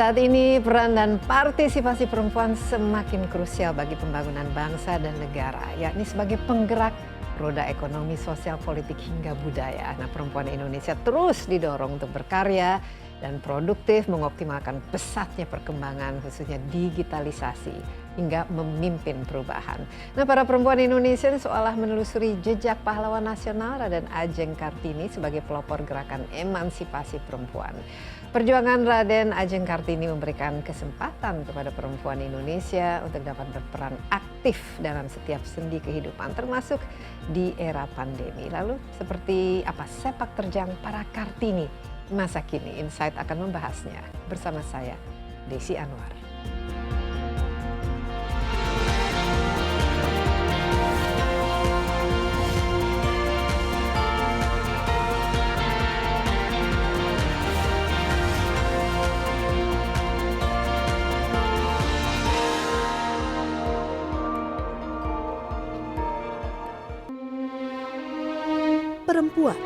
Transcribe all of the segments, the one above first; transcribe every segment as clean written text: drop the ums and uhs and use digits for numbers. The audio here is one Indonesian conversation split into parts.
Saat ini peran dan partisipasi perempuan semakin krusial bagi pembangunan bangsa dan negara, yakni sebagai penggerak roda ekonomi, sosial, politik hingga budaya. Nah, perempuan Indonesia terus didorong untuk berkarya dan produktif, mengoptimalkan pesatnya perkembangan khususnya digitalisasi hingga memimpin perubahan. Nah, para perempuan Indonesia seolah menelusuri jejak pahlawan nasional Raden Adjeng Kartini sebagai pelopor gerakan emansipasi perempuan. Perjuangan Raden Adjeng Kartini memberikan kesempatan kepada perempuan Indonesia untuk dapat berperan aktif dalam setiap sendi kehidupan, termasuk di era pandemi. Lalu seperti apa sepak terjang para Kartini masa kini? Insight akan membahasnya bersama saya, Desi Anwar. Perempuan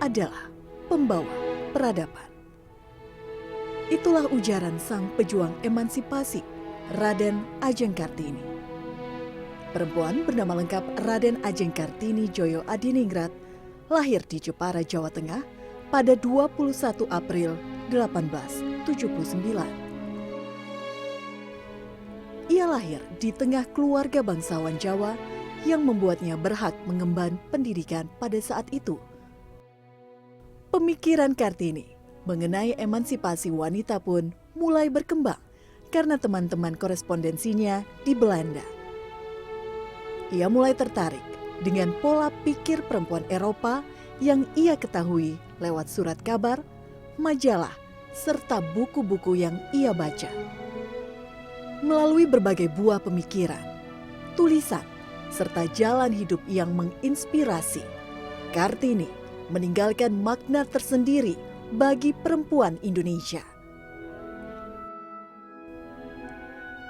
adalah pembawa peradaban. Itulah ujaran sang pejuang emansipasi, Raden Adjeng Kartini. Perempuan bernama lengkap Raden Adjeng Kartini Joyo Adiningrat lahir di Jepara, Jawa Tengah pada 21 April 1879. Ia lahir di tengah keluarga bangsawan Jawa yang membuatnya berhak mengemban pendidikan pada saat itu. Pemikiran Kartini mengenai emansipasi wanita pun mulai berkembang karena teman-teman korespondensinya di Belanda. Ia mulai tertarik dengan pola pikir perempuan Eropa yang ia ketahui lewat surat kabar, majalah, serta buku-buku yang ia baca. Melalui berbagai buah pemikiran, tulisan, serta jalan hidup yang menginspirasi, Kartini meninggalkan makna tersendiri bagi perempuan Indonesia.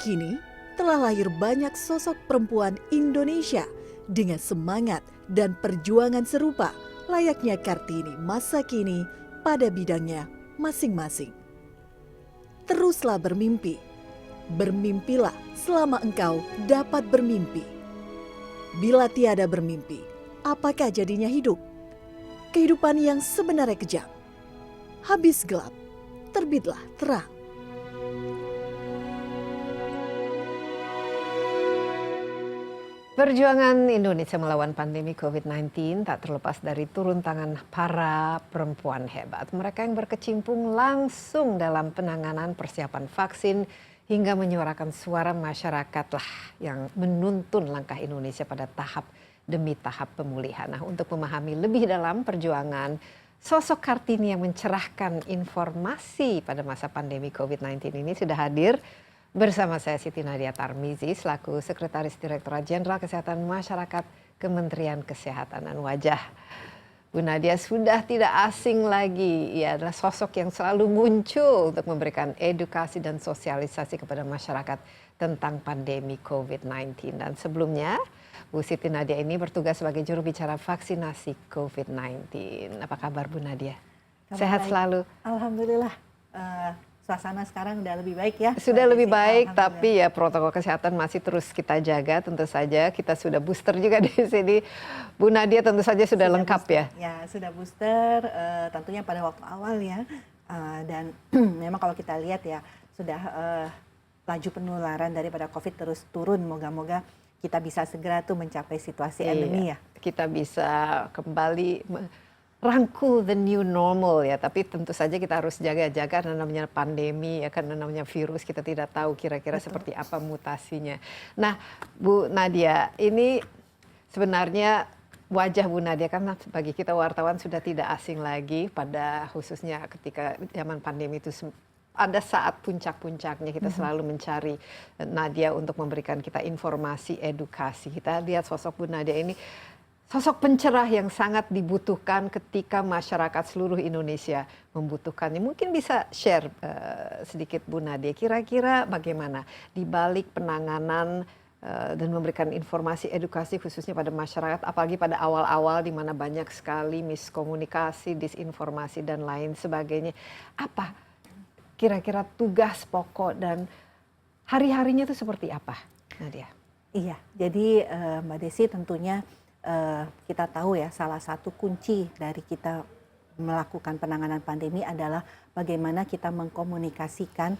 Kini telah lahir banyak sosok perempuan Indonesia dengan semangat dan perjuangan serupa layaknya Kartini masa kini pada bidangnya masing-masing. Teruslah bermimpi, bermimpilah selama engkau dapat bermimpi. Bila tiada bermimpi, apakah jadinya hidup? Kehidupan yang sebenarnya kejam. Habis gelap, terbitlah terang. Perjuangan Indonesia melawan pandemi COVID-19 tak terlepas dari turun tangan para perempuan hebat. Mereka yang berkecimpung langsung dalam penanganan persiapan vaksin hingga menyuarakan suara masyarakat lah yang menuntun langkah Indonesia pada tahap demi tahap pemulihan. Nah, untuk memahami lebih dalam perjuangan sosok Kartini yang mencerahkan informasi pada masa pandemi COVID-19 ini sudah hadir bersama saya Siti Nadia Tarmizi selaku Sekretaris Direktorat Jenderal Kesehatan Masyarakat Kementerian Kesehatan. Dan wajah Bu Nadia sudah tidak asing lagi. Ia adalah sosok yang selalu muncul untuk memberikan edukasi dan sosialisasi kepada masyarakat tentang pandemi COVID-19. Dan sebelumnya, Bu Siti Nadia ini bertugas sebagai juru bicara vaksinasi COVID-19. Apa kabar Bu Nadia? Sehat baik. Selalu? Alhamdulillah. Suasana sekarang udah lebih baik ya. Sudah lebih baik, tapi ya protokol kesehatan masih terus kita jaga. Tentu saja kita sudah booster juga di sini. Bu Nadia tentu saja sudah lengkap booster, ya? Ya, sudah booster tentunya pada waktu awal ya. Dan memang kalau kita lihat ya, sudah laju penularan daripada COVID terus turun. Moga-moga kita bisa segera tuh mencapai situasi endemi ya. Kita bisa kembali rangkul the new normal ya, tapi tentu saja kita harus jaga-jaga karena namanya pandemi ya, karena namanya virus kita tidak tahu kira-kira seperti apa mutasinya. Nah, Bu Nadia, ini sebenarnya wajah Bu Nadia kan bagi kita wartawan sudah tidak asing lagi pada khususnya ketika zaman pandemi itu ada saat puncak-puncaknya kita selalu mencari Nadia untuk memberikan kita informasi, edukasi. Kita lihat sosok Bu Nadia ini sosok pencerah yang sangat dibutuhkan ketika masyarakat seluruh Indonesia membutuhkannya. Mungkin bisa share sedikit Bu Nadia, kira-kira bagaimana di balik penanganan dan memberikan informasi edukasi khususnya pada masyarakat, apalagi pada awal-awal di mana banyak sekali miskomunikasi, disinformasi dan lain sebagainya. Apa kira-kira tugas pokok dan hari-harinya itu seperti apa, Nadia? Iya, jadi Mbak Desi tentunya kita tahu ya salah satu kunci dari kita melakukan penanganan pandemi adalah bagaimana kita mengkomunikasikan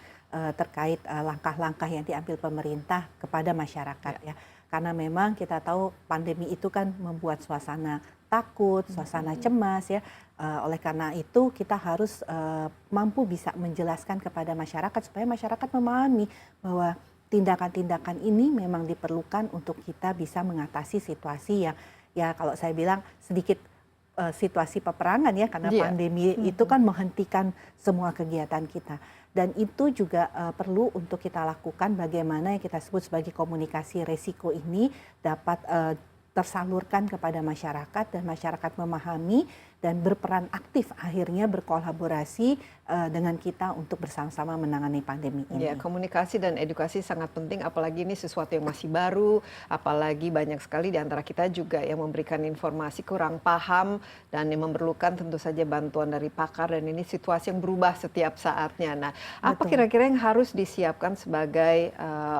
terkait langkah-langkah yang diambil pemerintah kepada masyarakat ya. Karena memang kita tahu pandemi itu kan membuat suasana takut, suasana cemas ya. Oleh karena itu kita harus mampu bisa menjelaskan kepada masyarakat supaya masyarakat memahami bahwa tindakan-tindakan ini memang diperlukan untuk kita bisa mengatasi situasi yang ya kalau saya bilang sedikit situasi peperangan ya karena pandemi itu kan menghentikan semua kegiatan kita dan itu juga perlu untuk kita lakukan bagaimana yang kita sebut sebagai komunikasi resiko ini dapat tersalurkan kepada masyarakat dan masyarakat memahami dan berperan aktif akhirnya berkolaborasi dengan kita untuk bersama-sama menangani pandemi ini. Ya, komunikasi dan edukasi sangat penting, apalagi ini sesuatu yang masih baru, apalagi banyak sekali di antara kita juga yang memberikan informasi kurang paham dan yang memerlukan tentu saja bantuan dari pakar dan ini situasi yang berubah setiap saatnya. Nah, apa kira-kira yang harus disiapkan sebagai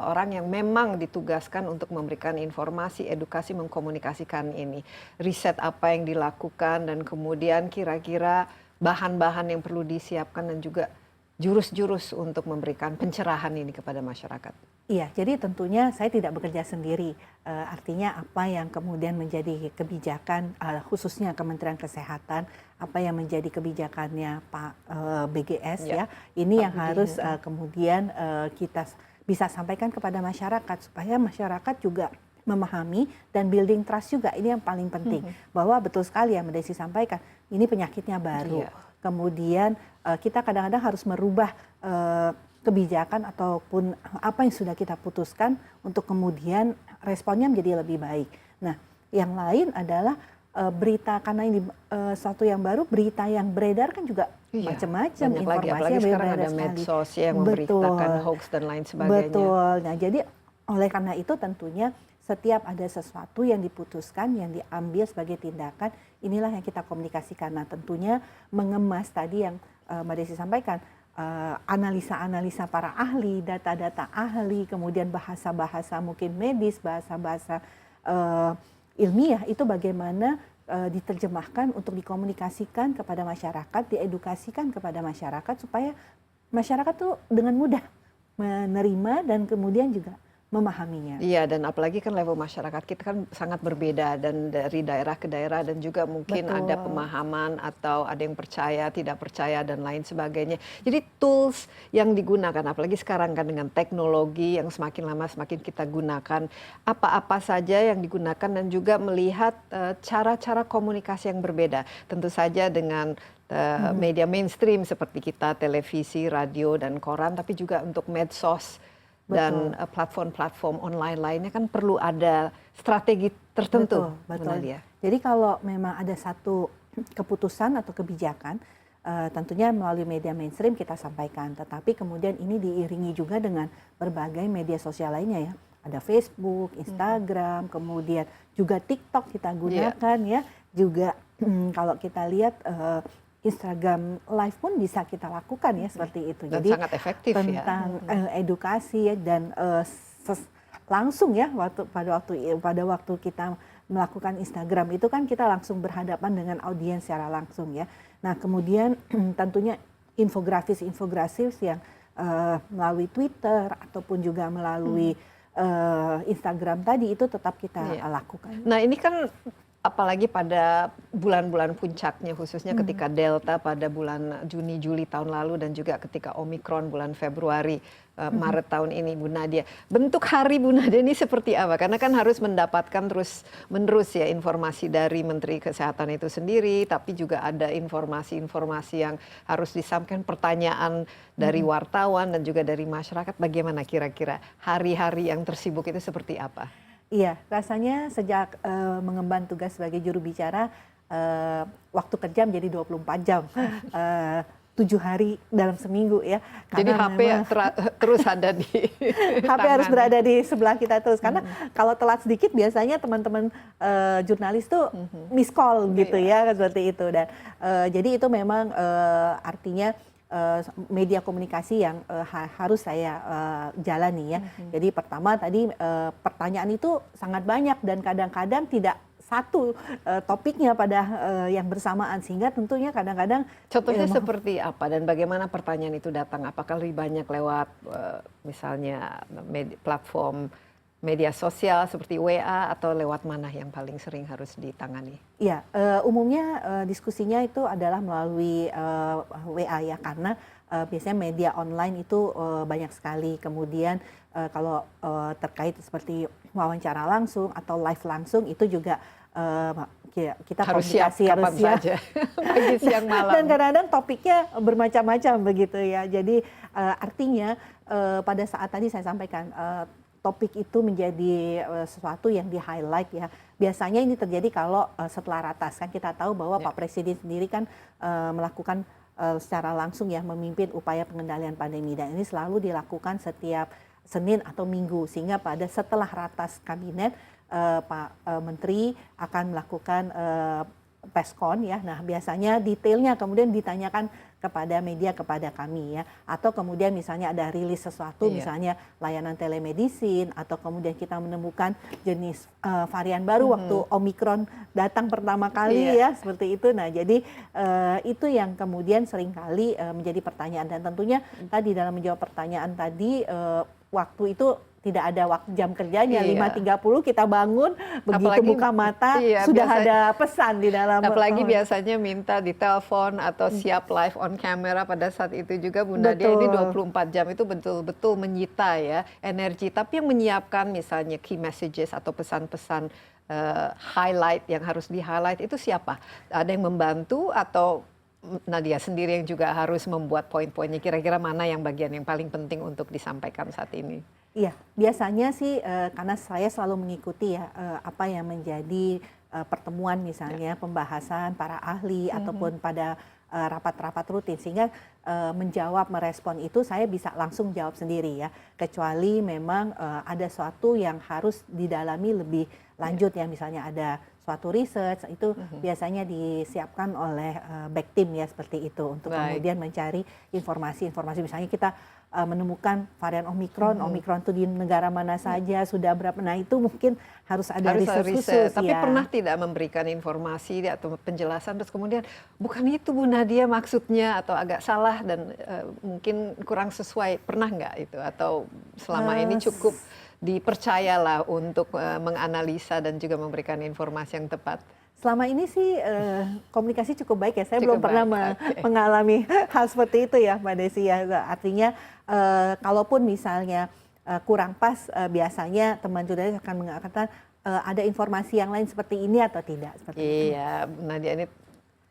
orang yang memang ditugaskan untuk memberikan informasi, edukasi, mengkomunikasikan ini? Riset apa yang dilakukan dan kemudian kira-kira bahan-bahan yang perlu disiapkan dan juga jurus-jurus untuk memberikan pencerahan ini kepada masyarakat. Iya, jadi tentunya saya tidak bekerja sendiri. Artinya apa yang kemudian menjadi kebijakan khususnya Kementerian Kesehatan, apa yang menjadi kebijakannya Pak BGS ya, ini yang harus kemudian kita bisa sampaikan kepada masyarakat supaya masyarakat juga memahami dan building trust juga ini yang paling penting bahwa betul sekali yang Mbak Desi sampaikan ini penyakitnya baru kemudian kita kadang-kadang harus merubah kebijakan ataupun apa yang sudah kita putuskan untuk kemudian responnya menjadi lebih baik. Nah yang lain adalah berita karena ini suatu yang baru berita yang beredar kan juga macam-macam informasi apalagi yang sekarang ada medsos yang memberitakan hoax dan lain sebagainya. Betul. Nah jadi oleh karena itu tentunya setiap ada sesuatu yang diputuskan, yang diambil sebagai tindakan, inilah yang kita komunikasikan. Nah tentunya mengemas tadi yang Mbak Desi sampaikan, analisa-analisa para ahli, data-data ahli, kemudian bahasa-bahasa mungkin medis, bahasa-bahasa ilmiah, itu bagaimana diterjemahkan untuk dikomunikasikan kepada masyarakat, diedukasikan kepada masyarakat, supaya masyarakat tuh dengan mudah menerima dan kemudian juga memahaminya. Iya, dan apalagi kan level masyarakat kita kan sangat berbeda dan dari daerah ke daerah dan juga mungkin ada pemahaman atau ada yang percaya, tidak percaya dan lain sebagainya. Jadi tools yang digunakan, apalagi sekarang kan dengan teknologi yang semakin lama semakin kita gunakan, apa-apa saja yang digunakan dan juga melihat cara-cara komunikasi yang berbeda. Tentu saja dengan media mainstream seperti kita, televisi, radio, dan koran, tapi juga untuk medsos dan platform-platform online lainnya kan perlu ada strategi tertentu. Betul. Jadi kalau memang ada satu keputusan atau kebijakan, tentunya melalui media mainstream kita sampaikan. Tetapi kemudian ini diiringi juga dengan berbagai media sosial lainnya ya. Ada Facebook, Instagram, kemudian juga TikTok kita gunakan ya. Juga kalau kita lihat Instagram Live pun bisa kita lakukan ya seperti itu. Dan jadi sangat efektif tentang edukasi ya, dan langsung ya pada waktu kita melakukan Instagram itu kan kita langsung berhadapan dengan audiens secara langsung ya. Nah kemudian tentunya infografis yang melalui Twitter ataupun juga melalui Instagram tadi itu tetap kita lakukan. Nah ini kan apalagi pada bulan-bulan puncaknya, khususnya ketika Delta pada bulan Juni, Juli tahun lalu, dan juga ketika Omikron bulan Februari, Maret tahun ini, Bu Nadia. Bentuk hari Bu Nadia ini seperti apa? Karena kan harus mendapatkan terus-menerus ya informasi dari Menteri Kesehatan itu sendiri, tapi juga ada informasi-informasi yang harus disampaikan, pertanyaan dari wartawan dan juga dari masyarakat. Bagaimana kira-kira hari-hari yang tersibuk itu seperti apa? Iya, rasanya sejak mengemban tugas sebagai juru bicara, waktu kerja menjadi 24 jam, 7 hari dalam seminggu ya. Jadi HP terus ada di HP harus berada di sebelah kita terus, karena kalau telat sedikit biasanya teman-teman jurnalis tuh miss call gitu ya, seperti itu. Dan jadi itu memang artinya media komunikasi yang harus saya jalani ya. Jadi pertama tadi pertanyaan itu sangat banyak dan kadang-kadang tidak satu topiknya pada yang bersamaan, sehingga tentunya kadang-kadang contohnya seperti apa dan bagaimana pertanyaan itu datang? Apakah lebih banyak lewat misalnya platform media sosial seperti WA atau lewat mana yang paling sering harus ditangani? Ya, umumnya diskusinya itu adalah melalui WA ya, karena biasanya media online itu banyak sekali. Kemudian kalau terkait seperti wawancara langsung atau live langsung itu juga kita harus siap kapan saja, pagi siang malam. Dan kadang-kadang topiknya bermacam-macam begitu ya. Jadi artinya pada saat tadi saya sampaikan topik itu menjadi sesuatu yang di-highlight ya. Biasanya ini terjadi kalau setelah ratas, kan kita tahu bahwa Pak Presiden sendiri kan melakukan secara langsung ya memimpin upaya pengendalian pandemi, dan ini selalu dilakukan setiap Senin atau Minggu, sehingga pada setelah ratas kabinet Pak Menteri akan melakukan preskon ya. Nah, biasanya detailnya kemudian ditanyakan kepada media, kepada kami ya, atau kemudian misalnya ada rilis sesuatu, misalnya layanan telemedicine, atau kemudian kita menemukan jenis varian baru waktu Omikron datang pertama kali ya, seperti itu. Nah, jadi itu yang kemudian seringkali menjadi pertanyaan, dan tentunya tadi dalam menjawab pertanyaan tadi waktu itu tidak ada waktu jam kerjanya, 5.30 kita bangun, begitu apalagi, buka mata sudah ada pesan di dalam. Apalagi biasanya minta ditelepon atau siap live on camera pada saat itu juga Bu Nadia. Ini 24 jam itu betul-betul menyita ya energi. Tapi yang menyiapkan misalnya key messages atau pesan-pesan highlight yang harus di-highlight itu siapa? Ada yang membantu atau Nadia sendiri yang juga harus membuat poin-poinnya, kira-kira mana yang bagian yang paling penting untuk disampaikan saat ini? Iya, biasanya sih karena saya selalu mengikuti ya apa yang menjadi pertemuan misalnya pembahasan para ahli ataupun pada rapat-rapat rutin, sehingga menjawab, merespon itu saya bisa langsung jawab sendiri ya, kecuali memang ada sesuatu yang harus didalami lebih lanjut ya, misalnya ada suatu research itu biasanya disiapkan oleh back team ya, seperti itu, untuk kemudian mencari informasi-informasi, misalnya kita menemukan varian Omikron itu di negara mana saja, sudah berapa, nah itu mungkin harus ada riset khusus. Tapi pernah tidak memberikan informasi atau penjelasan terus kemudian bukan itu Bu Nadia maksudnya, atau agak salah dan mungkin kurang sesuai, pernah nggak itu, atau selama ini cukup dipercayalah untuk menganalisa dan juga memberikan informasi yang tepat? Selama ini sih komunikasi cukup baik ya, saya belum pernah mengalami hal seperti itu ya Mbak Desi ya. Artinya kalaupun misalnya kurang pas, biasanya teman jurnalis akan mengatakan ada informasi yang lain seperti ini atau tidak. Iya, Bu Nadia ini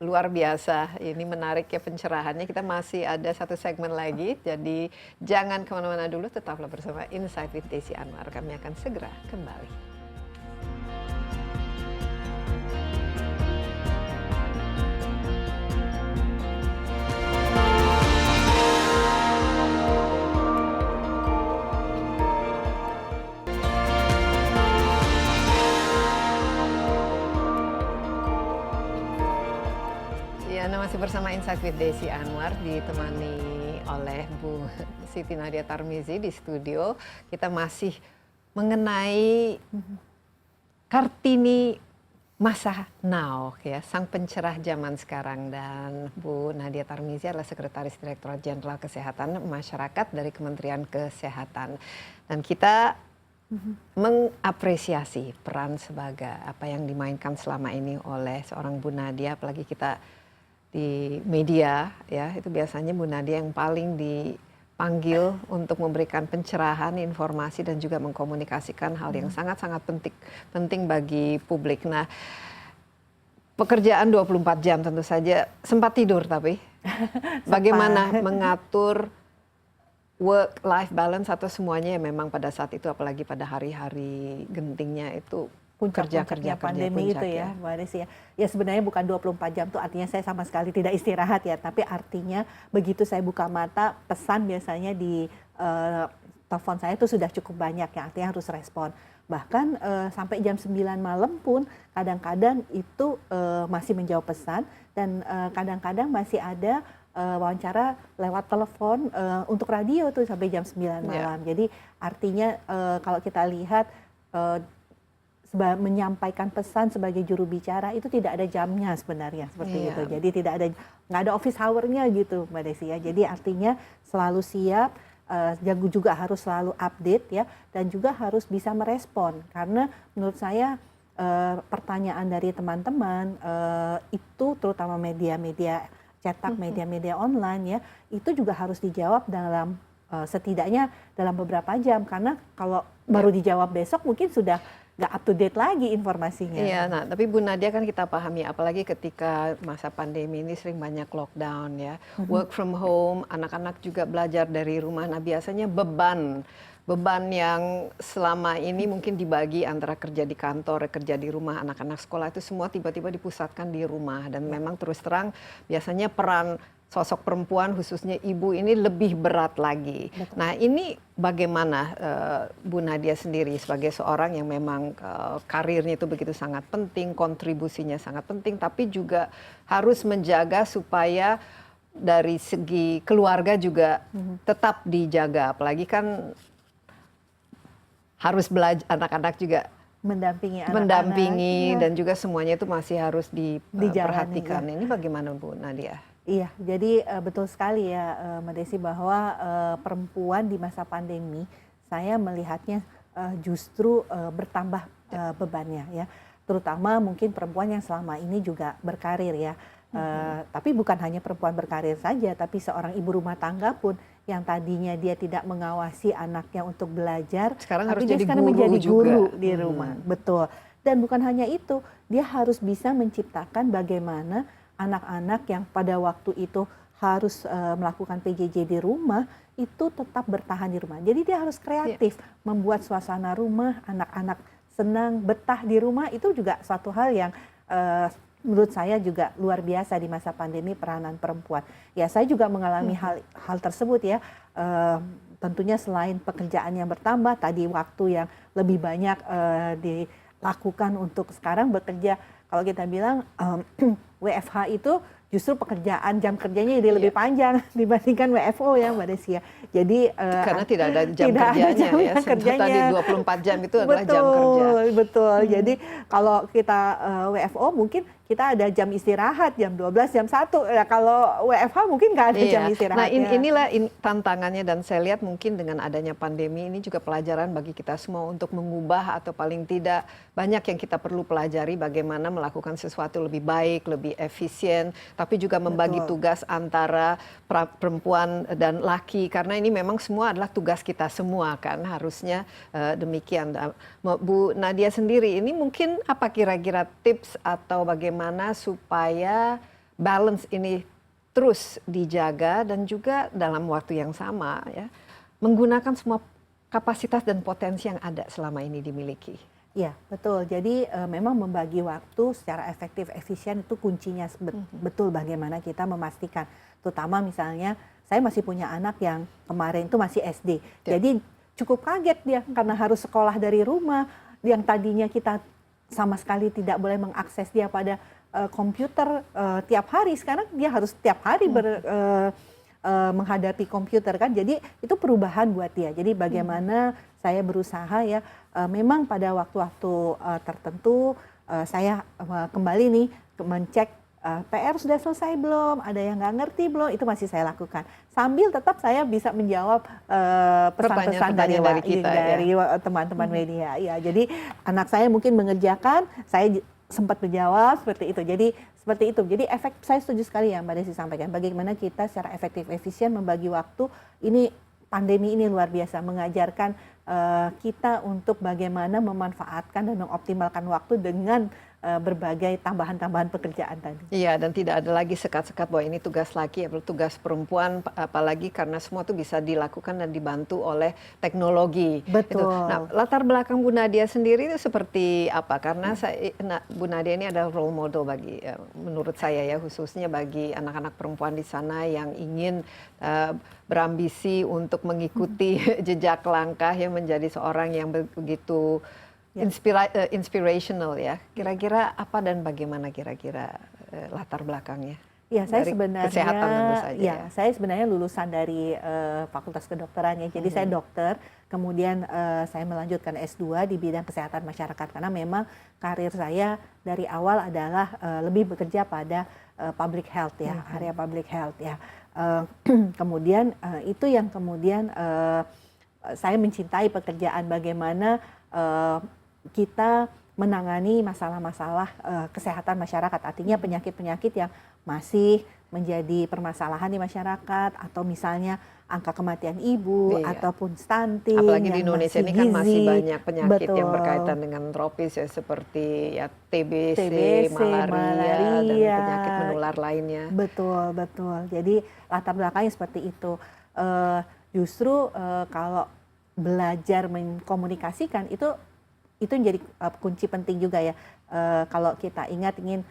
luar biasa, ini menarik ya pencerahannya. Kita masih ada satu segmen lagi, jadi jangan kemana-mana dulu, tetaplah bersama Insight with Desi Anwar. Kami akan segera kembali. Masih bersama Insight with Desi Anwar, ditemani oleh Bu Siti Nadia Tarmizi di studio. Kita masih mengenai Kartini masa now ya, sang pencerah zaman sekarang, dan Bu Nadia Tarmizi adalah Sekretaris Direktorat Jenderal Kesehatan Masyarakat dari Kementerian Kesehatan, dan kita mengapresiasi peran sebagai apa yang dimainkan selama ini oleh seorang Bu Nadia, apalagi kita di media ya, itu biasanya Bu Nadia yang paling dipanggil untuk memberikan pencerahan, informasi, dan juga mengkomunikasikan hal yang sangat-sangat penting bagi publik. Nah, pekerjaan 24 jam tentu saja, sempat tidur tapi bagaimana mengatur work-life balance atau semuanya ya, memang pada saat itu apalagi pada hari-hari gentingnya itu kerja pandemi itu ya Mbak Desi ya. Ya sebenarnya bukan 24 jam tuh artinya saya sama sekali tidak istirahat ya, tapi artinya begitu saya buka mata, pesan biasanya di telepon saya itu sudah cukup banyak ya, artinya harus respon. Bahkan sampai jam 9 malam pun kadang-kadang itu masih menjawab pesan, dan kadang-kadang masih ada wawancara lewat telepon untuk radio tuh sampai jam 9 malam. Jadi artinya kalau kita lihat menyampaikan pesan sebagai juru bicara itu tidak ada jamnya sebenarnya seperti itu. Jadi nggak ada office hour-nya gitu Mbak Desi ya. Jadi artinya selalu siap, juga harus selalu update ya, dan juga harus bisa merespon, karena menurut saya pertanyaan dari teman-teman itu terutama media-media cetak, media-media online ya, itu juga harus dijawab dalam setidaknya dalam beberapa jam, karena kalau baru dijawab besok mungkin sudah nggak up to date lagi informasinya. Iya, nah tapi Bu Nadia kan kita pahami, apalagi ketika masa pandemi ini sering banyak lockdown ya, work from home, anak-anak juga belajar dari rumah. Nah biasanya beban yang selama ini mungkin dibagi antara kerja di kantor, kerja di rumah, anak-anak sekolah itu semua tiba-tiba dipusatkan di rumah. Dan memang terus terang biasanya peran sosok perempuan khususnya ibu ini lebih berat lagi. Betul. Nah ini bagaimana Bu Nadia sendiri sebagai seorang yang memang karirnya itu begitu sangat penting, kontribusinya sangat penting, tapi juga harus menjaga supaya dari segi keluarga juga tetap dijaga, apalagi kan harus belajar, anak-anak juga mendampingi dan juga semuanya itu masih harus diperhatikan. Ini bagaimana Bu Nadia? Iya, jadi betul sekali ya Mbak Desi, bahwa perempuan di masa pandemi saya melihatnya justru bertambah bebannya ya, terutama mungkin perempuan yang selama ini juga berkarir ya. Tapi bukan hanya perempuan berkarir saja, tapi seorang ibu rumah tangga pun yang tadinya dia tidak mengawasi anaknya untuk belajar, sekarang tapi harus dia jadi sekarang menjadi guru di rumah. Betul. Dan bukan hanya itu, dia harus bisa menciptakan bagaimana anak-anak yang pada waktu itu harus melakukan PJJ di rumah itu tetap bertahan di rumah. Jadi dia harus kreatif, membuat suasana rumah, anak-anak senang, betah di rumah. Itu juga suatu hal yang menurut saya juga luar biasa di masa pandemi, peranan perempuan. Ya saya juga mengalami hal tersebut ya. Tentunya selain pekerjaan yang bertambah, tadi waktu yang lebih banyak dilakukan untuk sekarang bekerja. Kalau kita bilang WFH itu justru pekerjaan, jam kerjanya jadi lebih panjang dibandingkan WFO ya Mbak Desi ya. Jadi karena tidak ada jam kerjanya ya. Tadi 24 jam itu adalah jam kerja. Betul. Jadi kalau kita WFO mungkin kita ada jam istirahat jam 12, jam 1. Ya, kalau WFH mungkin nggak ada jam istirahatnya. Nah inilah tantangannya, dan saya lihat mungkin dengan adanya pandemi ini juga pelajaran bagi kita semua untuk mengubah, atau paling tidak banyak yang kita perlu pelajari bagaimana melakukan sesuatu lebih baik, lebih efisien, tapi juga membagi tugas antara perempuan dan laki, karena ini memang semua adalah tugas kita semua kan, harusnya demikian. Bu Nadia sendiri ini mungkin apa kira-kira tips atau bagaimana supaya balance ini terus dijaga dan juga dalam waktu yang sama ya menggunakan semua kapasitas dan potensi yang ada selama ini dimiliki. Ya betul, jadi memang membagi waktu secara efektif, efisien itu kuncinya betul, bagaimana kita memastikan. Terutama misalnya saya masih punya anak yang kemarin itu masih SD, jadi cukup kaget dia karena harus sekolah dari rumah, yang tadinya kita sama sekali tidak boleh mengakses dia pada komputer tiap hari, sekarang dia harus tiap hari menghadapi komputer kan, jadi itu perubahan buat dia. Jadi bagaimana saya berusaha ya, memang pada waktu-waktu tertentu saya kembali nih mencek PR sudah selesai belum, ada yang nggak ngerti belum, itu masih saya lakukan. Sambil tetap saya bisa menjawab pesan-pesan dari teman-teman media. Ya, jadi anak saya mungkin mengerjakan, saya sempat menjawab seperti itu. Jadi seperti itu. Jadi saya setuju sekali ya Mbak Desi sampaikan, bagaimana kita secara efektif efisien membagi waktu. Ini pandemi ini luar biasa mengajarkan kita untuk bagaimana memanfaatkan dan mengoptimalkan waktu dengan berbagai tambahan-tambahan pekerjaan tadi. Iya, dan tidak ada lagi sekat-sekat bahwa ini tugas laki atau tugas perempuan, apalagi karena semua itu bisa dilakukan dan dibantu oleh teknologi. Betul. Nah, latar belakang Bu Nadia sendiri itu seperti apa? Karena Bu Nadia ini adalah role model bagi, menurut saya ya, khususnya bagi anak-anak perempuan di sana yang ingin berambisi untuk mengikuti jejak langkah yang menjadi seorang yang begitu inspirational ya. Kira-kira apa dan bagaimana kira-kira latar belakangnya? Ya, saya dari sebenarnya, kesehatan tentu saja ya. saya sebenarnya lulusan dari Fakultas Kedokteran ya. Jadi saya dokter, kemudian saya melanjutkan S2 di bidang kesehatan masyarakat karena memang karir saya dari awal adalah lebih bekerja pada public health ya, area public health ya. Kemudian itu yang kemudian saya mencintai pekerjaan bagaimana kita menangani masalah-masalah kesehatan masyarakat, artinya penyakit-penyakit yang masih menjadi permasalahan di masyarakat, atau misalnya angka kematian ibu ataupun stunting. Apalagi di yang Indonesia masih ini kan masih gizi. banyak penyakit yang Betul. berkaitan dengan tropis ya, seperti ya TBC, TBC, malaria, dan penyakit menular lainnya. Betul, betul. Jadi latar belakangnya seperti itu. Justru kalau belajar mengkomunikasikan itu menjadi kunci penting juga ya. Kalau kita ingat ingin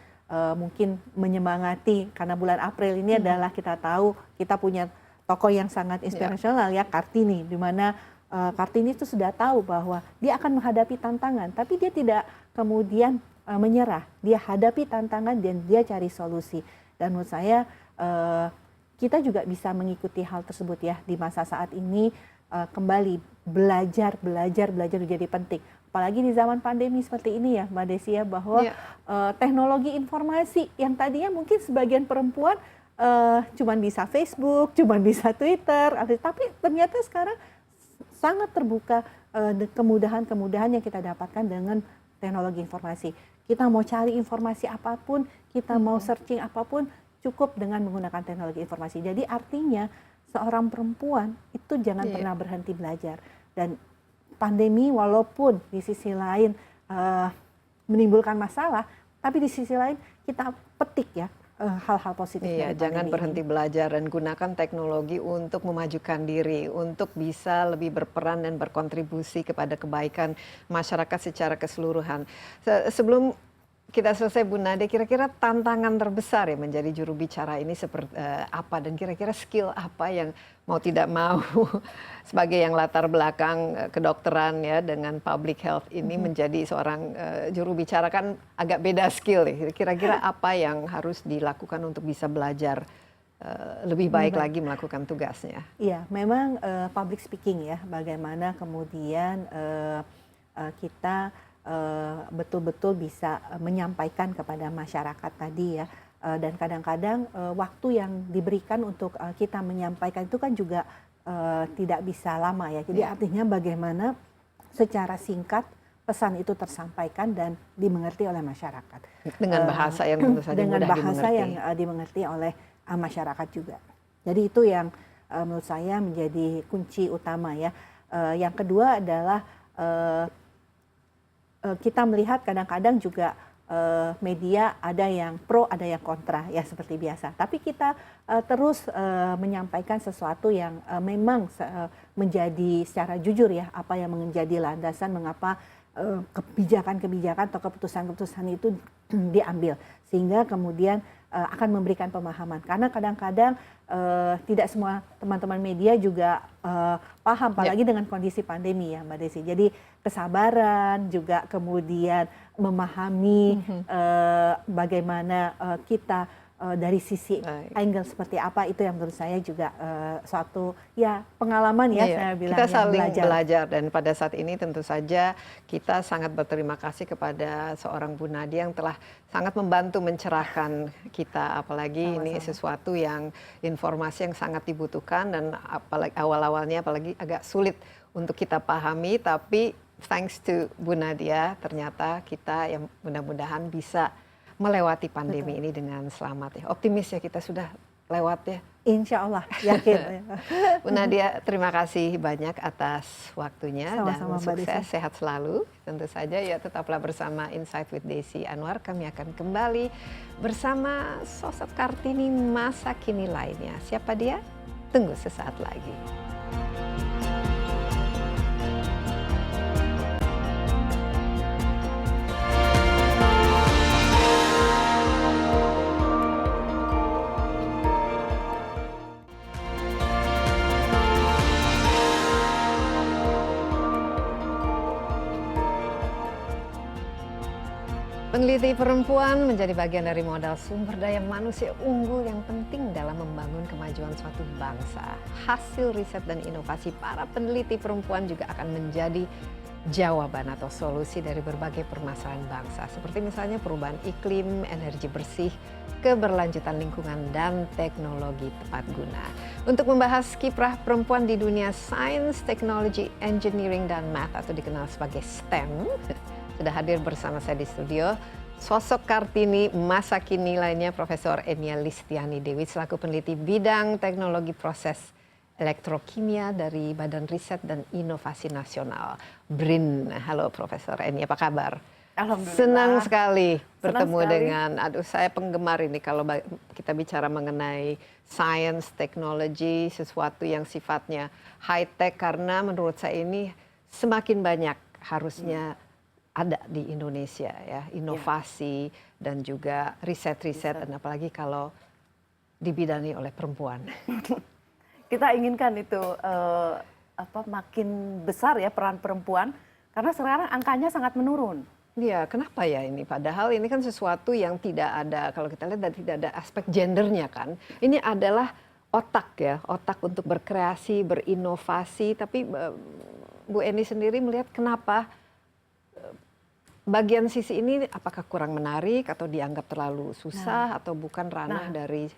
mungkin menyemangati, karena bulan April ini adalah kita tahu kita punya tokoh yang sangat inspirasional ya, Kartini, di mana Kartini itu sudah tahu bahwa dia akan menghadapi tantangan, tapi dia tidak kemudian menyerah. Dia hadapi tantangan dan dia cari solusi. Dan menurut saya kita juga bisa mengikuti hal tersebut ya di masa saat ini. Kembali belajar menjadi penting. Apalagi di zaman pandemi seperti ini ya, Mbak Desi ya, bahwa teknologi informasi yang tadinya mungkin sebagian perempuan cuman bisa Facebook, cuman bisa Twitter, tapi ternyata sekarang sangat terbuka kemudahan-kemudahan yang kita dapatkan dengan teknologi informasi. Kita mau cari informasi apapun, kita mau searching apapun, cukup dengan menggunakan teknologi informasi. Jadi artinya seorang perempuan itu jangan pernah berhenti belajar. Dan pandemi walaupun di sisi lain menimbulkan masalah, tapi di sisi lain kita petik ya hal-hal positif dari jangan pandemi berhenti ini. belajar dan gunakan teknologi untuk memajukan diri, untuk bisa lebih berperan dan berkontribusi kepada kebaikan masyarakat secara keseluruhan. Sebelum kita selesai, Bu Nadia, kira-kira tantangan terbesar ya menjadi juru bicara ini seperti apa, dan kira-kira skill apa yang mau tidak mau sebagai yang latar belakang kedokteran ya dengan public health ini menjadi seorang juru bicara kan agak beda skill ya. Kira-kira apa yang harus dilakukan untuk bisa belajar lebih baik lagi melakukan tugasnya? Iya, memang public speaking ya, bagaimana kemudian kita betul-betul bisa menyampaikan kepada masyarakat tadi ya, dan kadang-kadang waktu yang diberikan untuk kita menyampaikan itu kan juga tidak bisa lama ya. Jadi artinya bagaimana secara singkat pesan itu tersampaikan dan dimengerti oleh masyarakat dengan bahasa yang tentu saja dengan mudah bahasa dimengerti. yang dimengerti oleh masyarakat juga. Jadi itu yang menurut saya menjadi kunci utama ya. Yang kedua adalah kita melihat kadang-kadang juga media ada yang pro, ada yang kontra ya seperti biasa. Tapi kita terus menyampaikan sesuatu yang memang menjadi secara jujur ya, apa yang menjadi landasan mengapa kebijakan-kebijakan atau keputusan-keputusan itu diambil, sehingga kemudian akan memberikan pemahaman. Karena kadang-kadang tidak semua teman-teman media juga paham, apalagi dengan kondisi pandemi ya Mbak Desi. Jadi kesabaran juga kemudian memahami bagaimana kita dari sisi angle seperti apa, itu yang menurut saya juga suatu ya pengalaman ya, saya bilang kita ya, saling belajar. Dan pada saat ini tentu saja kita sangat berterima kasih kepada seorang Bu Nadia yang telah sangat membantu mencerahkan kita, apalagi ini sesuatu yang informasi yang sangat dibutuhkan dan apalagi awal-awalnya apalagi agak sulit untuk kita pahami, tapi thanks to Bu Nadia ternyata kita yang mudah-mudahan bisa melewati pandemi ini dengan selamat ya. Optimis ya, kita sudah lewat ya. Insya Allah, yakin. Bu Nadia, terima kasih banyak atas waktunya. Sama-sama, dan sukses, sehat selalu. Tentu saja ya, tetaplah bersama Insight with Desi Anwar. Kami akan kembali bersama sosok Kartini masa kini lainnya. Siapa dia? Tunggu sesaat lagi. Peneliti Peneliti perempuan menjadi bagian dari modal sumber daya manusia unggul yang penting dalam membangun kemajuan suatu bangsa. Hasil riset dan inovasi para peneliti perempuan juga akan menjadi jawaban atau solusi dari berbagai permasalahan bangsa, seperti misalnya perubahan iklim, energi bersih, keberlanjutan lingkungan, dan teknologi tepat guna. Untuk membahas kiprah perempuan di dunia sains, teknologi, engineering, dan math atau dikenal sebagai STEM, sudah hadir bersama saya di studio sosok Kartini masa kini lainnya, Profesor Enia Listiani Dewi selaku peneliti bidang teknologi proses elektrokimia dari Badan Riset dan Inovasi Nasional BRIN. Halo Profesor Enia, apa kabar? Alhamdulillah. Senang sekali bertemu sekali. dengan, saya penggemar ini kalau kita bicara mengenai science, teknologi, sesuatu yang sifatnya high tech, karena menurut saya ini semakin banyak harusnya ada di Indonesia ya, inovasi dan juga riset-riset, dan apalagi kalau dibidangi oleh perempuan. Kita inginkan itu makin besar ya peran perempuan, karena sekarang angkanya sangat menurun. Iya, kenapa ya ini? Padahal ini kan sesuatu yang tidak ada, kalau kita lihat tidak ada aspek gendernya kan. Ini adalah otak ya, otak untuk berkreasi, berinovasi. Tapi Bu Eni sendiri melihat kenapa bagian sisi ini apakah kurang menarik atau dianggap terlalu susah atau bukan ranah dari...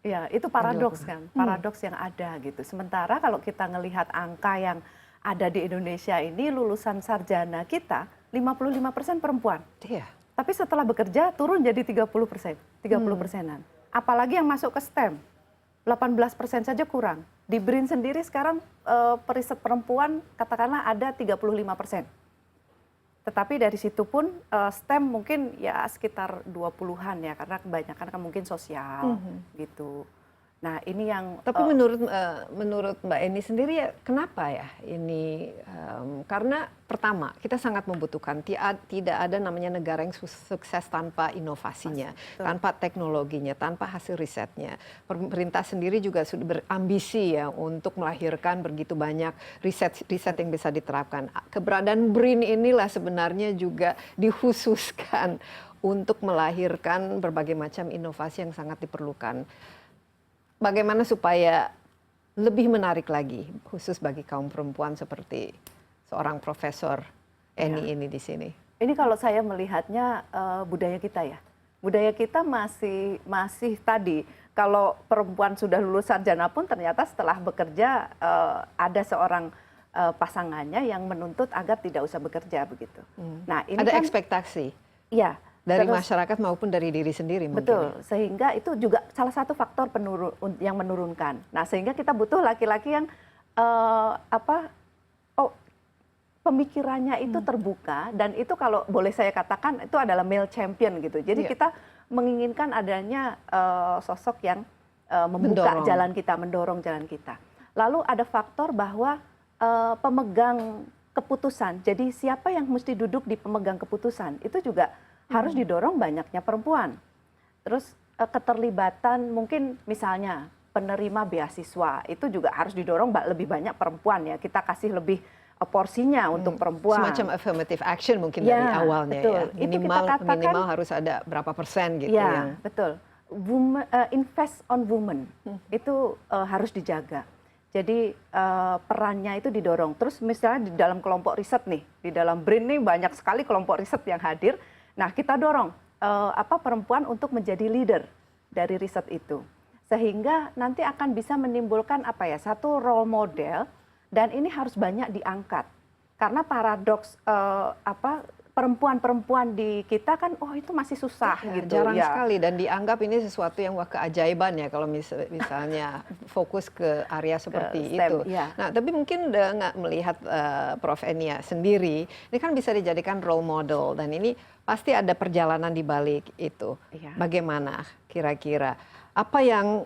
Ya, itu paradoks kan, paradoks yang ada gitu. Sementara kalau kita ngelihat angka yang ada di Indonesia ini, lulusan sarjana kita 55% perempuan. Iya. Tapi setelah bekerja turun jadi 30%-an. Apalagi yang masuk ke STEM, 18% saja kurang. Di BRIN sendiri sekarang periset perempuan katakanlah ada 35%. Tetapi dari situ pun STEM mungkin ya sekitar 20-an ya, karena kebanyakan kan mungkin sosial gitu. Nah ini yang... Tapi menurut Mbak Eni sendiri ya kenapa ya ini? Karena pertama kita sangat membutuhkan, tidak ada namanya negara yang sukses tanpa inovasinya, tanpa teknologinya, tanpa hasil risetnya. Pemerintah sendiri juga sudah berambisi ya untuk melahirkan begitu banyak riset yang bisa diterapkan. Keberadaan BRIN inilah sebenarnya juga dikhususkan untuk melahirkan berbagai macam inovasi yang sangat diperlukan. Bagaimana supaya lebih menarik lagi, khusus bagi kaum perempuan seperti seorang Profesor Eni ini di sini? Ini kalau saya melihatnya budaya kita ya. Budaya kita masih tadi, kalau perempuan sudah lulus sarjana pun ternyata setelah bekerja ada seorang pasangannya yang menuntut agar tidak usah bekerja begitu. Nah, ini ada kan, ekspektasi. Iya. Dari masyarakat maupun dari diri sendiri mungkin. Betul, sehingga itu juga salah satu faktor yang menurunkan. Nah, sehingga kita butuh laki-laki yang pemikirannya itu terbuka, dan itu kalau boleh saya katakan itu adalah male champion gitu. Jadi kita menginginkan adanya sosok yang membuka jalan kita, mendorong jalan kita. Lalu ada faktor bahwa pemegang keputusan. Jadi siapa yang mesti duduk di pemegang keputusan itu juga harus didorong banyaknya perempuan. Terus keterlibatan mungkin misalnya penerima beasiswa itu juga harus didorong lebih banyak perempuan ya. Kita kasih lebih porsinya untuk perempuan. Semacam affirmative action mungkin dari awalnya betul. ya. Minimal harus ada berapa persen gitu ya. yang... Betul. Invest on women itu harus dijaga. Jadi perannya itu didorong. Terus misalnya di dalam kelompok riset nih, di dalam BRIN nih banyak sekali kelompok riset yang hadir. Nah, kita dorong perempuan untuk menjadi leader dari riset itu, sehingga nanti akan bisa menimbulkan satu role model, dan ini harus banyak diangkat karena paradoks perempuan-perempuan di kita kan itu masih susah gitu. Jarang sekali, dan dianggap ini sesuatu yang keajaiban ya kalau misalnya fokus ke area seperti STEM, itu. ya. Nah, tapi mungkin nggak melihat Prof. Enia sendiri, ini kan bisa dijadikan role model, dan ini pasti ada perjalanan di balik itu. Bagaimana kira-kira apa yang